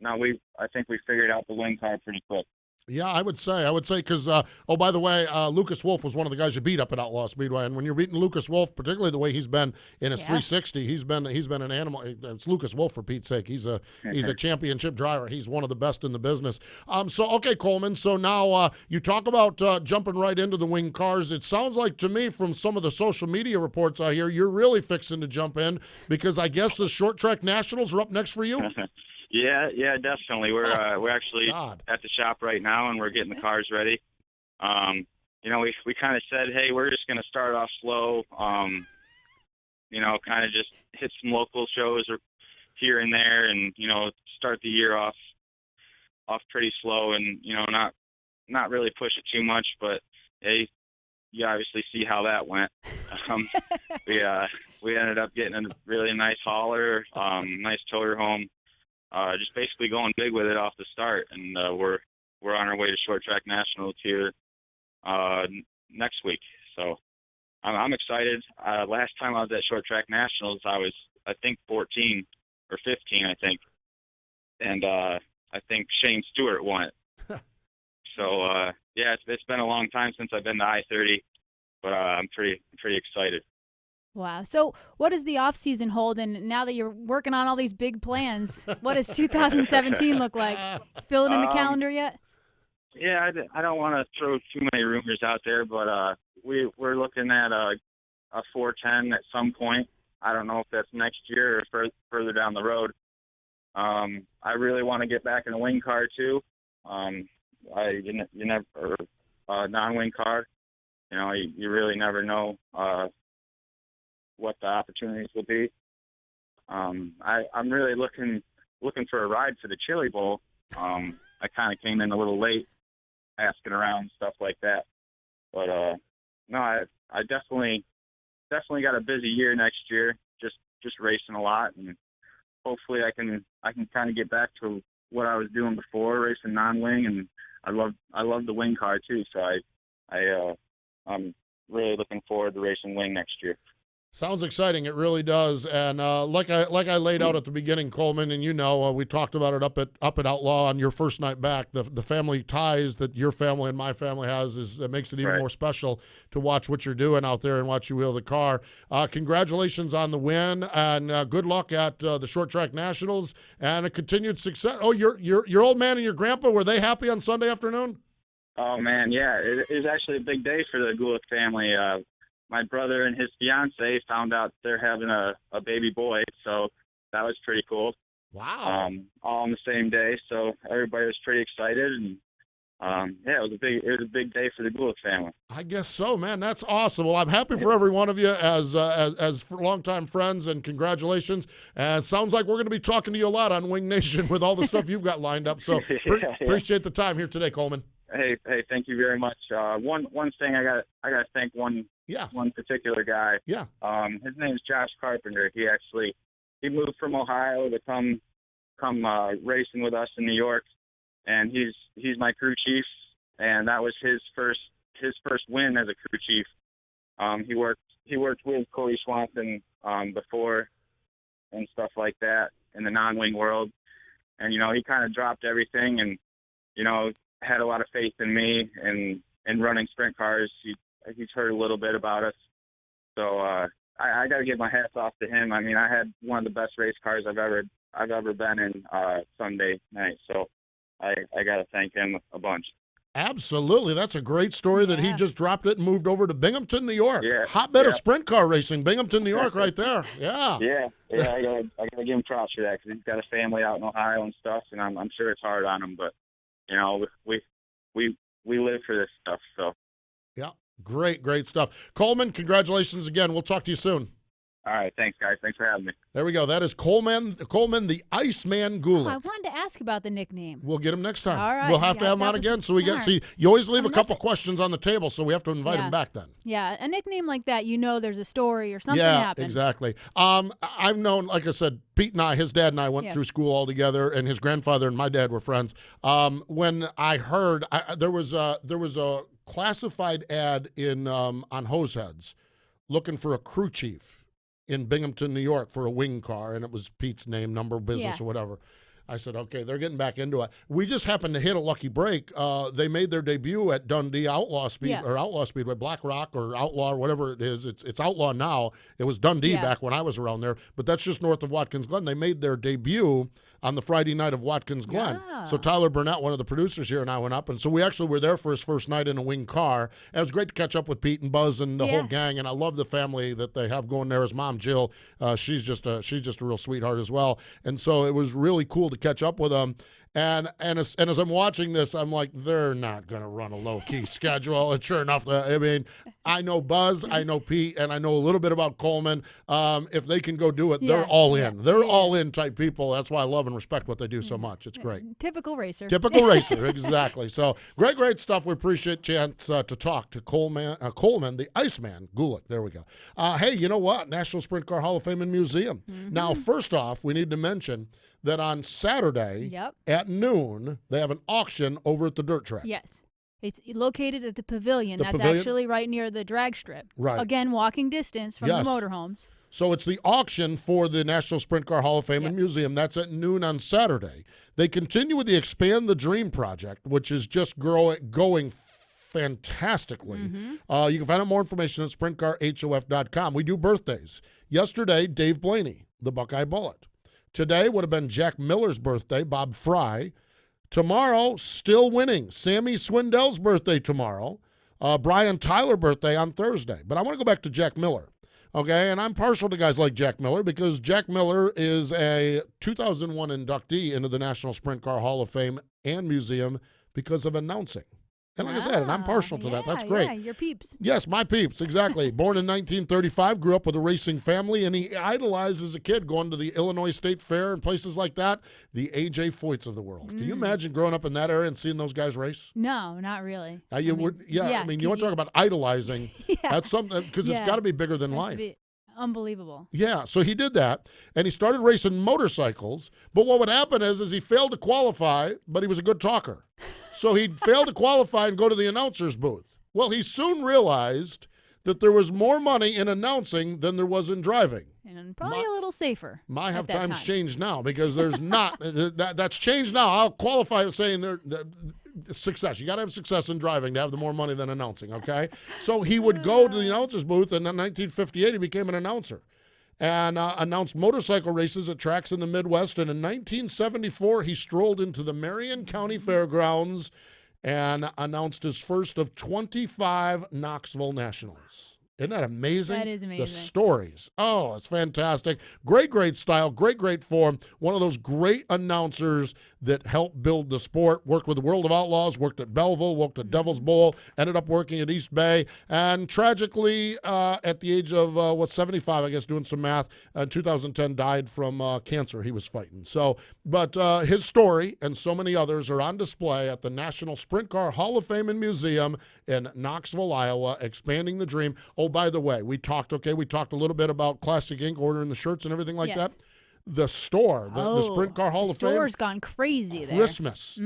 no, I think we figured out the wing car pretty quick. Yeah, I would say, because, by the way, Lucas Wolf was one of the guys you beat up at Outlaw Speedway, and when you're beating Lucas Wolf, particularly the way he's been in his 360, he's been an animal. It's Lucas Wolf, for Pete's sake. He's a championship driver. He's one of the best in the business. Okay, Coleman, so now you talk about jumping right into the wing cars. It sounds like to me from some of the social media reports I hear, you're really fixing to jump in, because I guess the short track nationals are up next for you. Yeah, definitely. We're actually at the shop right now, and we're getting the cars ready. We kind of said, hey, we're just going to start off slow. Kind of just hit some local shows or here and there, and start the year off pretty slow, and not really push it too much. But hey, you obviously see how that went. We ended up getting a really nice hauler, nice toter home. Just basically going big with it off the start, and we're on our way to Short Track Nationals here next week. So I'm excited. Last time I was at Short Track Nationals, I was, I think, 14 or 15, I think, and I think Shane Stewart won it. So yeah, it's been a long time since I've been to I-30, but I'm pretty excited. Wow. So what does the off season hold? And now that you're working on all these big plans, what does 2017 look like? Fill it in the calendar yet? Yeah, I don't want to throw too many rumors out there, but we're looking at a 410 at some point. I don't know if that's next year or further down the road. I really want to get back in a wing car too. You never, non-wing car. You really never know what the opportunities will be. I'm really looking for a ride for the Chili Bowl. I kind of came in a little late, asking around, stuff like that. But no, I definitely got a busy year next year. Just racing a lot, and hopefully I can kind of get back to what I was doing before, racing non-wing, and I love the wing car too. So I'm really looking forward to racing wing next year. Sounds exciting. It really does. And like I laid out at the beginning, Coleman, and we talked about it up at Outlaw on your first night back. The family ties that your family and my family has it makes it even more special to watch what you're doing out there and watch you wheel the car. Congratulations on the win, and good luck at the Short Track Nationals and a continued success. Oh, your old man and your grandpa, were they happy on Sunday afternoon? Oh man, yeah, it was actually a big day for the Gulick family. My brother and his fiance found out they're having a baby boy, so that was pretty cool. Wow! All on the same day, so everybody was pretty excited, and yeah, it was a big day for the Gulick family. I guess so, man. That's awesome. Well, I'm happy for every one of you as longtime friends, and congratulations. And sounds like we're going to be talking to you a lot on Wing Nation with all the stuff you've got lined up. So appreciate the time here today, Coleman. Hey, thank you very much. One thing I got to thank one particular guy. Yeah. His name's Josh Carpenter. He moved from Ohio to come racing with us in New York, and he's my crew chief, and that was his first win as a crew chief. He worked with Cody Swanson before and stuff like that in the non-wing world, and he kind of dropped everything and had a lot of faith in me and running sprint cars. He's heard a little bit about us. So I got to give my hats off to him. I mean, I had one of the best race cars I've ever been in Sunday night. So I got to thank him a bunch. Absolutely. That's a great story that he just dropped it and moved over to Binghamton, New York. Yeah. Hotbed of sprint car racing, Binghamton, New York right there. Yeah. Yeah. I gotta give him props for that because he's got a family out in Ohio and stuff, and I'm sure it's hard on him, but we live for this stuff. So. Yeah. Great stuff. Coleman, congratulations again. We'll talk to you soon. All right. Thanks, guys. Thanks for having me. There we go. That is Coleman the Iceman Gulick. I wanted to ask about the nickname. We'll get him next time. All right. We'll have to have him on again. So you always leave a couple questions on the table, so we have to invite him back then. Yeah, a nickname like that, there's a story or something happened. Yeah, exactly. I've known, like I said, Pete and his dad and I went through school all together, and his grandfather and my dad were friends. When I heard there was a classified ad on Hose Heads looking for a crew chief in Binghamton, New York for a wing car, and it was Pete's name, number of business or whatever. I said, okay, they're getting back into it. We just happened to hit a lucky break. They made their debut at Dundee Outlaw Speedway, Black Rock or Outlaw or whatever it is. It's Outlaw now. It was Dundee back when I was around there, but that's just north of Watkins Glen. They made their debut on the Friday night of Watkins Glen. Yeah. So Tyler Burnett, one of the producers here, and I went up, and so we actually were there for his first night in a wing car. It was great to catch up with Pete and Buzz and the whole gang, and I love the family that they have going there. His mom, Jill, she's just a real sweetheart as well, and so it was really cool to catch up with them. And as I'm watching this, I'm like, they're not going to run a low-key schedule. And sure enough, I know Buzz, I know Pete, and I know a little bit about Coleman. If they can go do it, they're all in. They're all-in type people. That's why I love and respect what they do so much. It's great. Typical racer. Typical racer, exactly. So great stuff. We appreciate chance to talk to Coleman, the Iceman Gulick. There we go. Hey, you know what? National Sprint Car Hall of Fame and Museum. Mm-hmm. Now, first off, we need to mention that on Saturday at noon, they have an auction over at the dirt track. Yes. It's located at the Pavilion. Actually right near the drag strip. Right. Again, walking distance from the motorhomes. So it's the auction for the National Sprint Car Hall of Fame and Museum. That's at noon on Saturday. They continue with the Expand the Dream project, which is just going fantastically. Mm-hmm. You can find out more information at sprintcarhof.com. We do birthdays. Yesterday, Dave Blaney, the Buckeye Bullet. Today would have been Jack Miller's birthday, Bob Fry. Tomorrow, still winning, Sammy Swindell's birthday tomorrow. Brian Tyler birthday on Thursday. But I want to go back to Jack Miller, okay? And I'm partial to guys like Jack Miller because Jack Miller is a 2001 inductee into the National Sprint Car Hall of Fame and Museum because of announcing. And like I said, and I'm partial to that. That's great. Yeah, your peeps. Yes, my peeps, exactly. Born in 1935, grew up with a racing family, and he idolized as a kid going to the Illinois State Fair and places like that, the A.J. Foyts of the world. Can you imagine growing up in that area and seeing those guys race? No, not really. You want to talk about idolizing. That's something, because it's got to be bigger than life. Unbelievable. Yeah, so he did that, and he started racing motorcycles, but what would happen is he failed to qualify, but he was a good talker. So he'd fail to qualify and go to the announcer's booth. Well, he soon realized that there was more money in announcing than there was in driving. And probably a little safer. My have times changed now because there's not. That's changed now. I'll qualify with saying success. You got to have success in driving to have the more money than announcing, okay? So he would go to the announcer's booth, and in 1958 he became an announcer and announced motorcycle races at tracks in the Midwest. And in 1974, he strolled into the Marion County Fairgrounds and announced his first of 25 Knoxville Nationals. Isn't that amazing? That is amazing. The stories. Oh, it's fantastic. Great style, great form. One of those great announcers that helped build the sport. Worked with the World of Outlaws, worked at Belleville, worked at Devil's Bowl, ended up working at East Bay, and tragically, at the age of, 75, I guess, doing some math, in 2010 died from cancer he was fighting. So, but his story and so many others are on display at the National Sprint Car Hall of Fame and Museum in Knoxville, Iowa, expanding the dream. Oh, by the way, we talked a little bit about Classic Inc. ordering the shirts and everything like that. The store, the Sprint Car Hall of Fame. The store's gone crazy there. Christmas.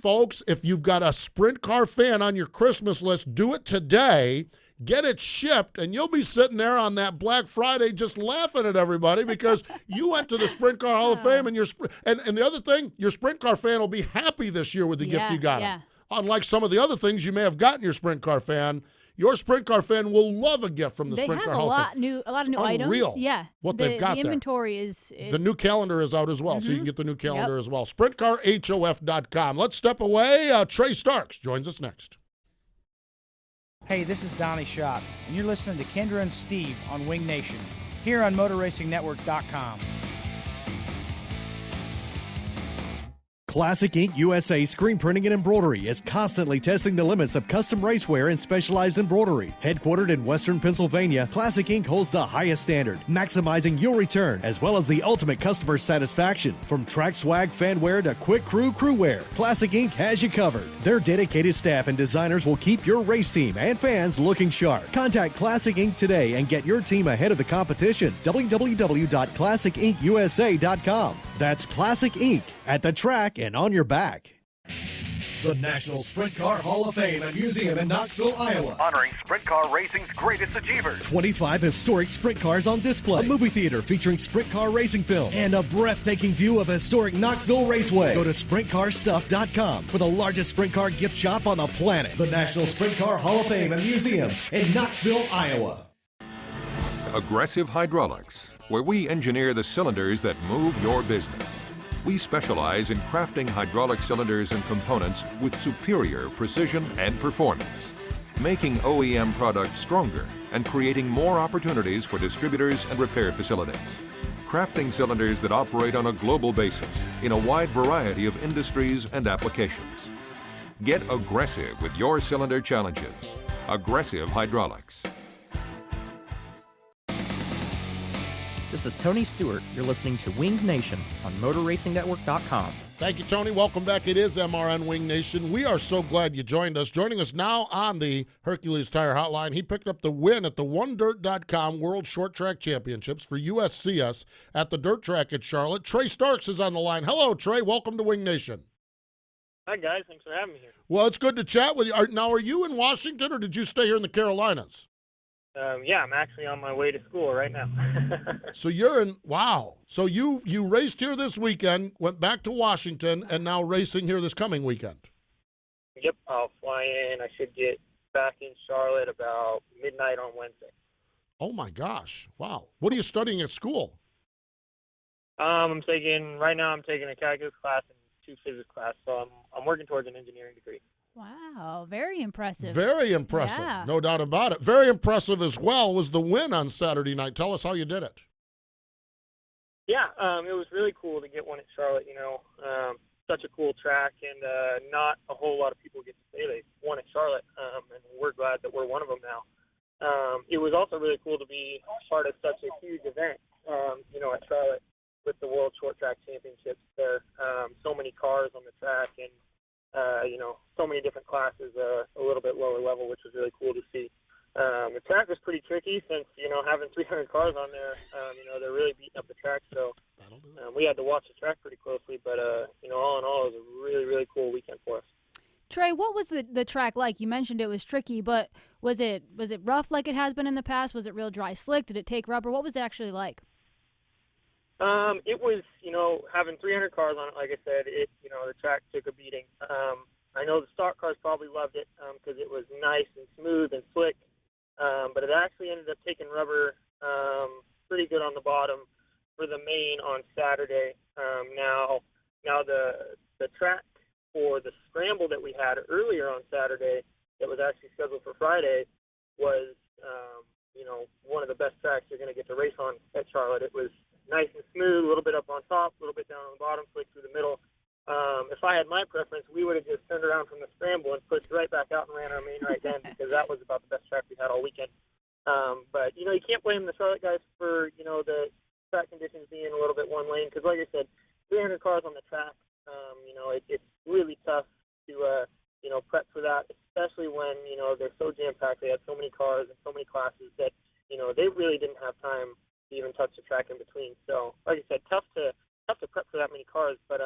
Folks, if you've got a Sprint Car fan on your Christmas list, do it today. Get it shipped, and you'll be sitting there on that Black Friday just laughing at everybody because you went to the Sprint Car Hall of Fame, and and the other thing, your Sprint Car fan will be happy this year with the gift you got him. Unlike some of the other things you may have gotten your Sprint Car fan, your Sprint Car fan will love a gift from the Sprint Car Hall of Fame. A lot of new items. Yeah. What they've got the inventory is the new calendar is out as well, so you can get the new calendar as well. SprintCarHof.com. Let's step away. Trey Starks joins us next. Hey, this is Donnie Schatz, and you're listening to Kendra and Steve on Wing Nation, here on MotorRacingNetwork.com. Classic Ink USA Screen Printing and Embroidery is constantly testing the limits of custom racewear and specialized embroidery. Headquartered in Western Pennsylvania, Classic Ink holds the highest standard, maximizing your return as well as the ultimate customer satisfaction. From track swag fanwear to quick crew wear, Classic Ink has you covered. Their dedicated staff and designers will keep your race team and fans looking sharp. Contact Classic Ink today and get your team ahead of the competition. www.classicinkusa.com. That's Classic Ink at the track and on your back. The National Sprint Car Hall of Fame and Museum in Knoxville, Iowa. Honoring sprint car racing's greatest achievers. 25 historic sprint cars on display. A movie theater featuring sprint car racing film. And a breathtaking view of historic Knoxville Raceway. Go to SprintCarStuff.com for the largest sprint car gift shop on the planet. The National Sprint Car Hall of Fame and Museum in Knoxville, Iowa. Aggressive Hydraulics, where we engineer the cylinders that move your business. We specialize in crafting hydraulic cylinders and components with superior precision and performance, making OEM products stronger and creating more opportunities for distributors and repair facilities. Crafting cylinders that operate on a global basis in a wide variety of industries and applications. Get aggressive with your cylinder challenges. Aggressive Hydraulics. This is Tony Stewart. You're listening to Winged Nation on MotorRacingNetwork.com. Thank you, Tony. Welcome back. It is MRN Wing Nation. We are so glad you joined us. Joining us now on the Hercules Tire Hotline, he picked up the win at the OneDirt.com World Short Track Championships for USCS at the dirt track at Charlotte. Trey Starks is on the line. Hello, Trey. Welcome to Wing Nation. Hi, guys. Thanks for having me here. Well, it's good to chat with you. Now, are you in Washington or did you stay here in the Carolinas? Yeah, I'm actually on my way to school right now. So you're in, wow. So you raced here this weekend, went back to Washington, and now racing here this coming weekend. Yep, I'll fly in. I should get back in Charlotte about midnight on Wednesday. Oh, my gosh. Wow. What are you studying at school? I'm taking a calculus class and 2 physics class, so I'm working towards an engineering degree. Wow, very impressive. Very impressive, no doubt about it. Very impressive as well was the win on Saturday night. Tell us how you did it. Yeah, it was really cool to get one at Charlotte. such a cool track, and not a whole lot of people get to say they won at Charlotte, and we're glad that we're one of them now. It was also really cool to be part of such a huge event, at Charlotte with the World Short Track Championships there. So many cars on the track, and so many different classes, a little bit lower level, which was really cool to see. The track was pretty tricky since, having 300 cars on there, they're really beating up the track. So we had to watch the track pretty closely. But, all in all, it was a really, really cool weekend for us. Trey, what was the track like? You mentioned it was tricky, but was it rough like it has been in the past? Was it real dry slick? Did it take rubber? What was it actually like? It was, having 300 cars on it, like I said, the track took a beating. I know the stock cars probably loved it because it was nice and smooth and slick. But it actually ended up taking rubber pretty good on the bottom for the main on Saturday. Now the track for the scramble that we had earlier on Saturday that was actually scheduled for Friday was, one of the best tracks you're going to get to race on at Charlotte. It was nice and smooth, a little bit up on top, a little bit down on the bottom, slick through the middle. If I had my preference, we would have just turned around from the scramble and pushed right back out and ran our main right then, because that was about the best track we had all weekend. But, you can't blame the Charlotte guys for, the track conditions being a little bit one lane, because like I said, 300 cars on the track, it's really tough to, prep for that, especially when, they're so jam-packed. They had so many cars and so many classes that, they really didn't have time to even touch the track in between. So, like I said, tough to prep for that many cars, but,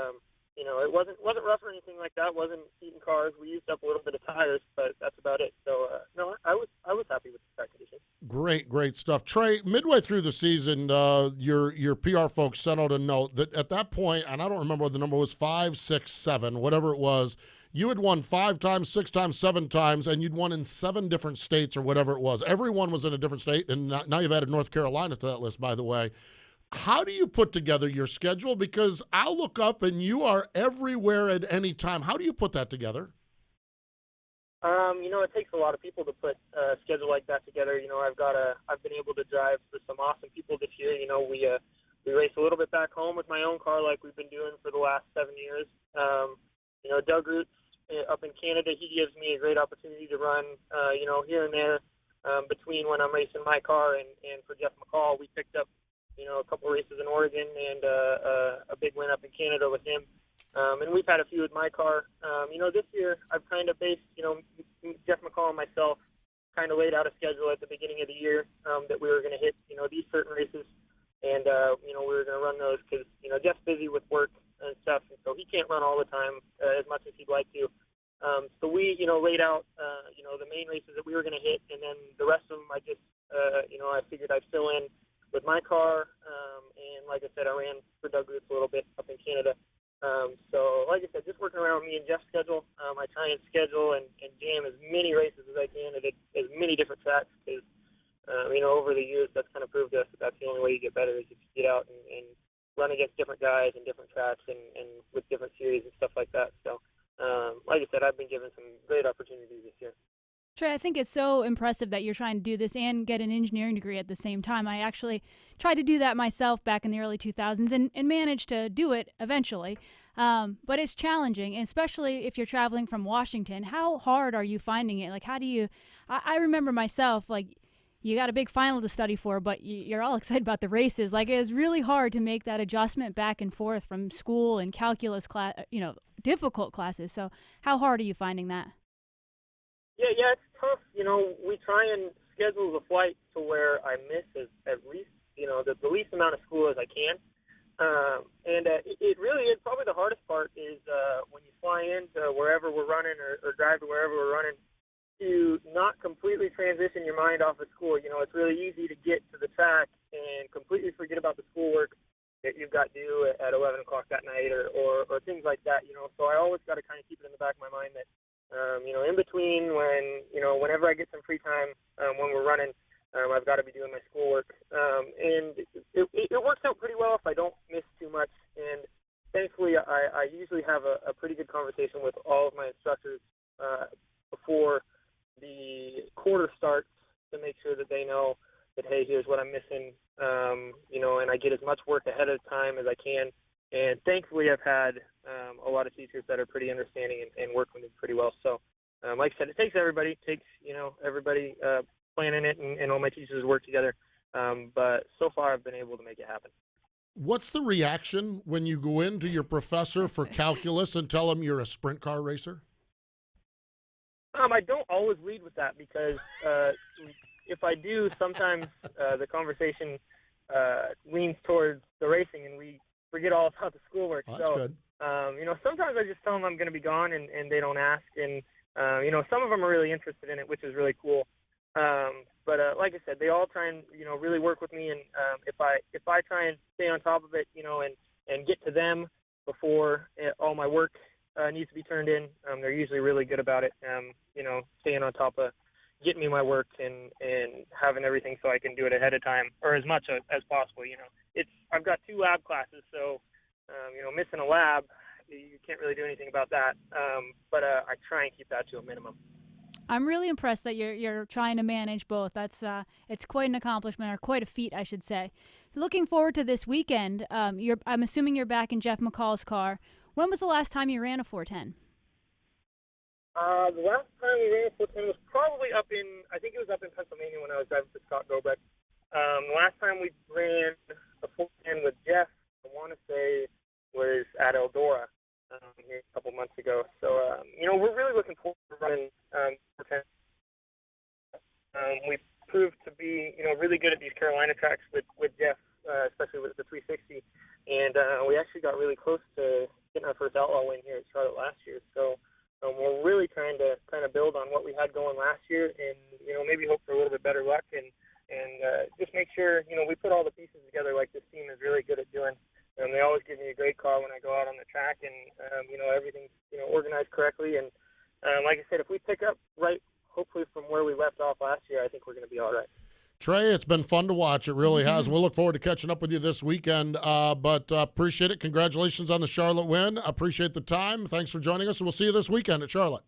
it wasn't rough or anything like that. Wasn't eating cars. We used up a little bit of tires, but that's about it. So no, I was happy with the track conditions. Great stuff. Trey, midway through the season, your PR folks sent out a note that at that point, and I don't remember what the number was, 5, 6, 7, whatever it was, you had won 5 times, 6 times, 7 times, and you'd won in 7 different states or whatever it was. Everyone was in a different state, and now you've added North Carolina to that list, by the way. How do you put together your schedule? Because I'll look up and you are everywhere at any time. How do you put that together? It takes a lot of people to put a schedule like that together. I've been able to drive for some awesome people this year. We race a little bit back home with my own car like we've been doing for the last 7 years. Doug Roots up in Canada, he gives me a great opportunity to run, here and there between when I'm racing my car and for Jeff McCall, we picked up a couple races in Oregon and a big win up in Canada with him. And we've had a few with my car. This year I've kind of based, Jeff McCall and myself kind of laid out a schedule at the beginning of the year that we were going to hit, these certain races. And, we were going to run those because, Jeff's busy with work and stuff, and so he can't run all the time as much as he'd like to. So we, laid out, the main races that we were going to hit, and then the rest of them I just, I figured I'd fill in with my car, and like I said, I ran for Doug Roots a little bit up in Canada. So like I said, just working around me and Jeff's schedule, I try and schedule and jam as many races as I can at as many different tracks because, over the years that's kind of proved to us that that's the only way you get better is if you get out and run against different guys and different tracks and with different series and stuff like that. So like I said, I've been given some great opportunities this year. Trey, I think it's so impressive that you're trying to do this and get an engineering degree at the same time. I actually tried to do that myself back in the early 2000s and managed to do it eventually. But it's challenging, especially if you're traveling from Washington. How hard are you finding it? Like, how do you – I remember myself, like, you got a big final to study for, but you're all excited about the races. Like, it was really hard to make that adjustment back and forth from school and calculus class, difficult classes. So how hard are you finding that? Yeah, it's tough. We try and schedule the flight to where I miss at least, the least amount of school as I can. It really is probably the hardest part is when you fly into wherever we're running or drive to wherever we're running to not completely transition your mind off of school. It's really easy to get to the track and completely forget about the schoolwork that you've got due at 11 o'clock that night or things like that, So I always got to kind of keep it in the back of my mind that, in between when, whenever I get some free time when we're running, I've got to be doing my schoolwork. And it works out pretty well if I don't miss too much. And thankfully, I usually have a pretty good conversation with all of my instructors before the quarter starts to make sure that they know that, hey, here's what I'm missing, and I get as much work ahead of time as I can. And thankfully, I've had a a lot of teachers that are pretty understanding and work with me pretty well. So, like I said, it takes everybody. It takes, everybody planning it, and all my teachers work together. But so far, I've been able to make it happen. What's the reaction when you go into your professor for calculus and tell him you're a sprint car racer? I don't always lead with that because if I do, sometimes the conversation leans towards the racing and we forget all about the schoolwork. Oh, that's good. Sometimes I just tell them I'm going to be gone and they don't ask. And, some of them are really interested in it, which is really cool. But like I said, they all try and, really work with me. And if I try and stay on top of it, and get to them before all my work needs to be turned in, they're usually really good about it, staying on top of getting me my work and having everything so I can do it ahead of time or as much as possible. I've got 2 lab classes, so, missing a lab, you can't really do anything about that. But I try and keep that to a minimum. I'm really impressed that you're trying to manage both. That's it's quite an accomplishment, or quite a feat, I should say. Looking forward to this weekend. I'm assuming you're back in Jeff McCall's car. When was the last time you ran a 410? The last time we ran a 410 was probably up in Pennsylvania when I was driving for Scott Golobic. The last time we ran a 410 with Jeff, I want to say, was at Eldora here a couple months ago. So, we're really looking forward to running 410. We proved to be, really good at these Carolina tracks with Jeff, especially with the 360. And we actually got really close to getting our first outlaw win here at Charlotte last year. So we're really trying to kind of build on what we had going last year and, maybe hope for a little bit better luck and just make sure, we put all the pieces together like this team is really good at doing. They always give me a great car when I go out on the track and, everything's, organized correctly. And like I said, if we pick up right, hopefully from where we left off last year, I think we're going to be all right. Trey, it's been fun to watch. It really has. We'll look forward to catching up with you this weekend, but appreciate it. Congratulations on the Charlotte win. Appreciate the time. Thanks for joining us, and we'll see you this weekend at Charlotte.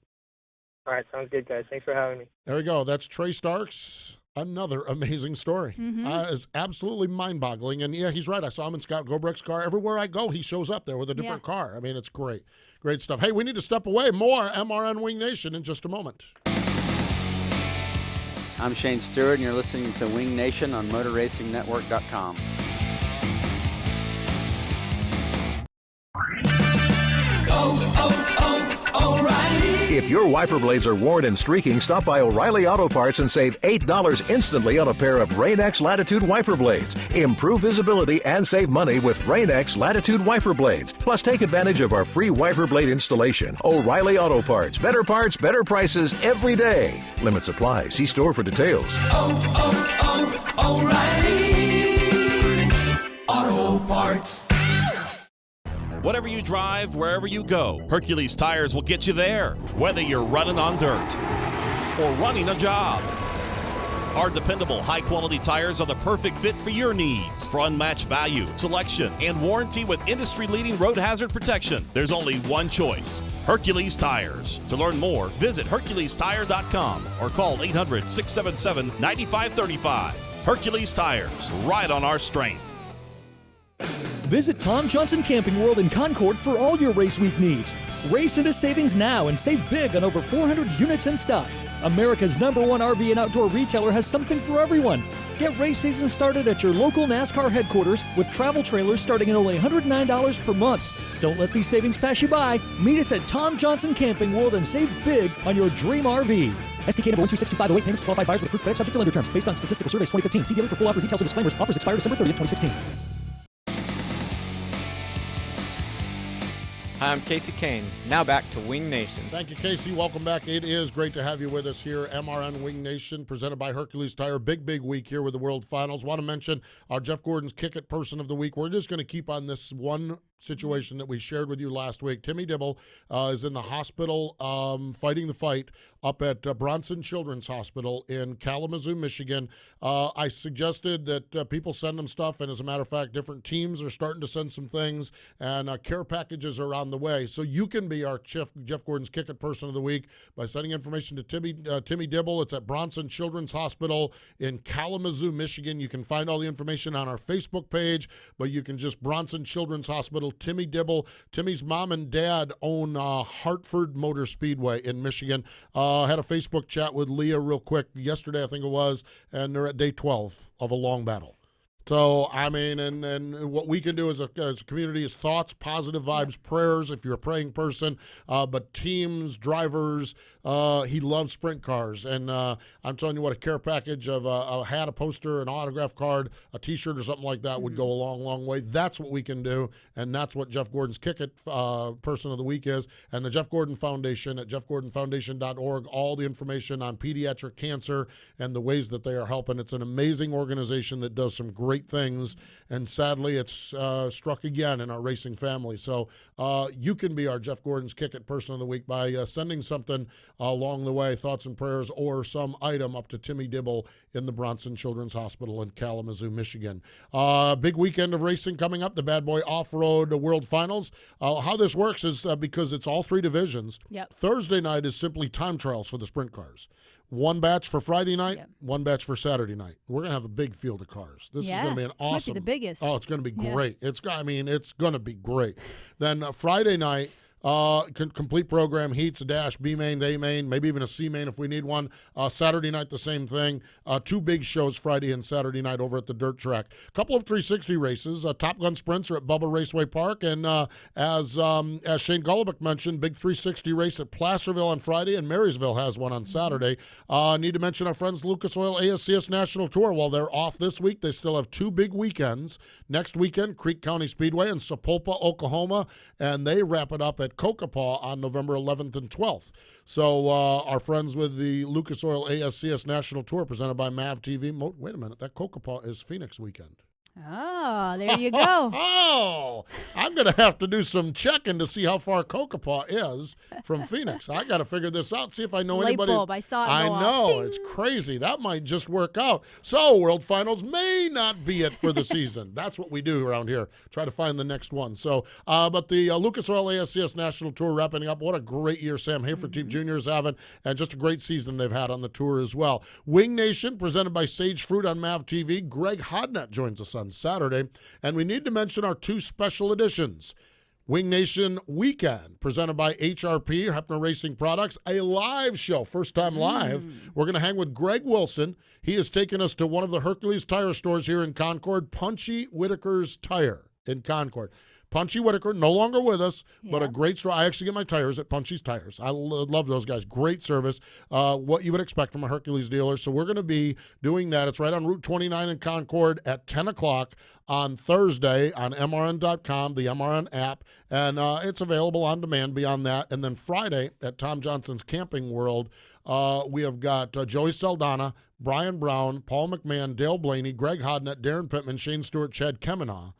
All right, sounds good, guys. Thanks for having me. There we go. That's Trey Starks. Another amazing story. It's absolutely mind-boggling. And, yeah, he's right. I saw him in Scott Gobrick's car. Everywhere I go, he shows up there with a different car. I mean, it's great. Great stuff. Hey, we need to step away. More MRN Wing Nation in just a moment. I'm Shane Stewart, and you're listening to Wing Nation on MotorRacingNetwork.com. O'Reilly. If your wiper blades are worn and streaking, stop by O'Reilly Auto Parts and save $8 instantly on a pair of Rain-X Latitude wiper blades. Improve visibility and save money with Rain-X Latitude wiper blades. Plus, take advantage of our free wiper blade installation. O'Reilly Auto Parts. Better parts, better prices every day. Limits apply. See store for details. O'Reilly Auto Parts. Whatever you drive, wherever you go, Hercules Tires will get you there, whether you're running on dirt or running a job. Our dependable, high-quality tires are the perfect fit for your needs. For unmatched value, selection, and warranty with industry-leading road hazard protection, there's only one choice: Hercules Tires. To learn more, visit HerculesTire.com or call 800-677-9535. Hercules Tires, ride on our strength. Visit Tom Johnson Camping World in Concord for all your race week needs. Race into savings now and save big on over 400 units in stock. America's #1 RV and outdoor retailer has something for everyone. Get race season started at your local NASCAR headquarters with travel trailers starting at only $109 per month. Don't let these savings pass you by. Meet us at Tom Johnson Camping World and save big on your dream RV. STK number 126258, payments to qualified buyers with approved credit subject to lender terms. Based on statistical surveys 2015. See dealer for full offer details and disclaimers. Offers expire December 30th, 2016. Hi, I'm Casey Kane. Now back to Wing Nation. Thank you, Casey. Welcome back. It is great to have you with us here. MRN Wing Nation, presented by Hercules Tire. Big week here with the World Finals. Want to mention our Jeff Gordon's Kick It Person of the Week. We're just going to keep on this one situation that we shared with you last week. Timmy Dibble is in the hospital fighting the fight up at Bronson Children's Hospital in Kalamazoo, Michigan. I suggested that people send them stuff, and as a matter of fact, different teams are starting to send some things, and care packages are on the way. So you can be our Jeff Gordon's Kick It Person of the Week by sending information to Timmy Dibble. It's at Bronson Children's Hospital in Kalamazoo, Michigan. You can find all the information on our Facebook page, but you can just Bronson Children's Hospital, Timmy Dibble. Timmy's mom and dad own Hartford Motor Speedway in Michigan. Had a Facebook chat with Leah real quick yesterday, I think it was, and they're at day 12 of a long battle. So, I mean, and what we can do as a community is thoughts, positive vibes, prayers if you're a praying person, but teams, drivers, he loves sprint cars. And I'm telling you what, a care package of a hat, a poster, an autograph card, a T-shirt or something like that would go a long, long way. That's what we can do, and that's what Jeff Gordon's Kick It Person of the Week is. And the Jeff Gordon Foundation at jeffgordonfoundation.org, all the information on pediatric cancer and the ways that they are helping. It's an amazing organization that does some great things, and sadly it's struck again in our racing family. So you can be our Jeff Gordon's Kick It Person of the Week by sending something along the way, thoughts and prayers, or some item up to Timmy Dibble in the Bronson Children's Hospital in Kalamazoo, Michigan. Big weekend of racing coming up, the Bad Boy Off-Road World Finals. How this works is because it's all three divisions. Yep. Thursday night is simply time trials for the sprint cars. One batch for Friday night, one batch for Saturday night. We're going to have a big field of cars. This is going to be an awesome. Might be the biggest. Oh, it's going to be great. It's going to be great. Then Friday night, complete program, heats, a dash, B main, A main, maybe even a C main if we need one. Saturday night, the same thing. Two big shows Friday and Saturday night over at the dirt track. A couple of 360 races. Top Gun sprints are at Bubba Raceway Park, and as Shane Golobic mentioned, big 360 race at Placerville on Friday, and Marysville has one on Saturday. Need to mention our friends Lucas Oil ASCS National Tour. While they're off this week, they still have two big weekends. Next weekend, Creek County Speedway in Sapulpa, Oklahoma, and they wrap it up at Kokopaw on November 11th and 12th. So our friends with the Lucas Oil ASCS National Tour presented by MAV TV. Wait a minute, that Kokopaw is Phoenix weekend. Oh, there you go. Oh, I'm going to have to do some checking to see how far Kokopaw is from Phoenix. I got to figure this out, see if I know Light anybody. bulb, I saw it go I off. know, Bing. it's crazy. That might just work out. So, World Finals may not be it for the season. That's what we do around here, try to find the next one. So, but the Lucas Oil ASCS National Tour wrapping up. What a great year Sam Hayford Team Jr. is having, and just a great season they've had on the tour as well. Wing Nation, presented by Sage Fruit on MAV TV. Greg Hodnett joins us on Saturday. And we need to mention our two special editions. Wing Nation Weekend, presented by HRP, Hepner Racing Products, a live show, first time live. We're going to hang with Greg Wilson. He has taken us to one of the Hercules tire stores here in Concord, Punchy Whitaker's Tire in Concord. Punchy Whitaker, no longer with us, but a great store. I actually get my tires at Punchy's Tires. I love those guys. Great service. What you would expect from a Hercules dealer. So we're going to be doing that. It's right on Route 29 in Concord at 10 o'clock on Thursday on MRN.com, the MRN app, and it's available on demand beyond that. And then Friday at Tom Johnson's Camping World, we have got Joey Saldana, Brian Brown, Paul McMahon, Dale Blaney, Greg Hodnett, Darren Pittman, Shane Stewart, Chad Kemenaugh,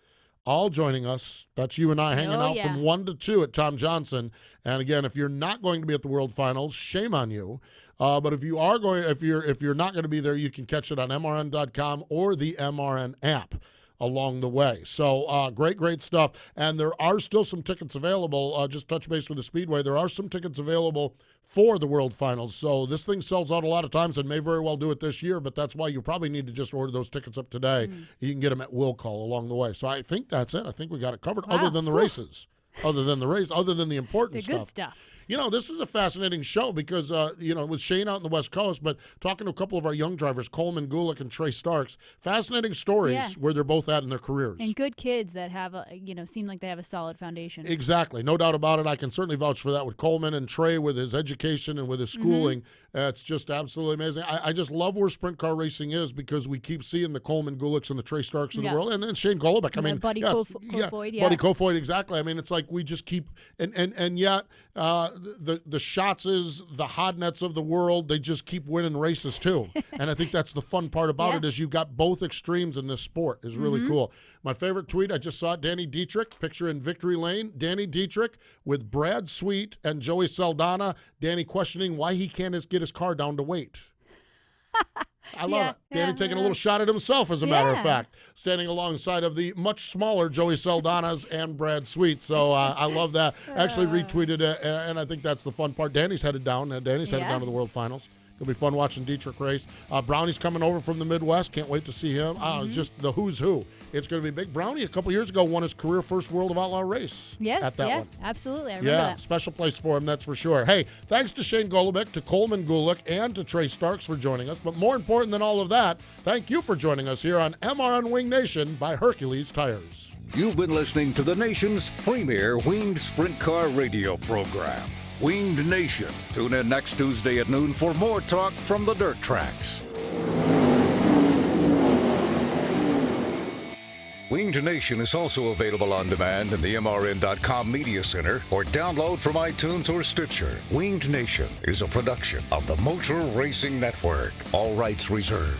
all joining us. That's you and I hanging out from 1 to 2 at Tom Johnson. And again, if you're not going to be at the World Finals, shame on you. But if you are going, if you're not going to be there, you can catch it on MRN.com or the MRN app along the way. So great stuff. And there are still some tickets available. Just touch base with the Speedway. There are some tickets available for the World Finals. So this thing sells out a lot of times and may very well do it this year, but that's why you probably need to just order those tickets up today. You can get them at will call along the way. So I think that's it. I think we got it covered, other than the races. Other than the important The good stuff. You know, this is a fascinating show because, with Shane out in the West Coast, but talking to a couple of our young drivers, Coleman Gulick and Trey Starks, fascinating stories where they're both at in their careers. And good kids that have, seem like they have a solid foundation. Exactly. No doubt about it. I can certainly vouch for that with Coleman and Trey with his education and with his schooling. It's just absolutely amazing. I just love where sprint car racing is because we keep seeing the Coleman Gulicks and the Trey Starks of the world. And then Shane Golobic. I mean, Buddy Kofoid, Buddy Kofoid, exactly. I mean, it's like we just keep, and yet the Schatzes, the Hodnets of the world, they just keep winning races too. And I think that's the fun part about it is you've got both extremes in this sport. It's really cool. My favorite tweet, I just saw Danny Dietrich, picture in Victory Lane. Danny Dietrich with Brad Sweet and Joey Saldana. Danny questioning why he can't just get his car down to weight. I love it. Danny taking a little shot at himself, as a matter of fact, standing alongside of the much smaller Joey Saldanas and Brad Sweet. So I love that. Actually retweeted it, and I think that's the fun part. Danny's headed down. Danny's headed down to the World Finals. It'll be fun watching Dietrich race. Brownie's coming over from the Midwest. Can't wait to see him. It's just the who's who. It's going to be big. Brownie, a couple years ago, won his career first World of Outlaw race. Yes, at that one. Absolutely. I remember that. Special place for him, that's for sure. Hey, thanks to Shane Golobic, to Coleman Gulick, and to Trey Starks for joining us. But more important than all of that, thank you for joining us here on MRN Wing Nation by Hercules Tires. You've been listening to the nation's premier winged sprint car radio program, Winged Nation. Tune in next Tuesday at noon for more talk from the dirt tracks. Winged Nation is also available on demand in the MRN.com Media Center or download from iTunes or Stitcher. Winged Nation is a production of the Motor Racing Network. All rights reserved.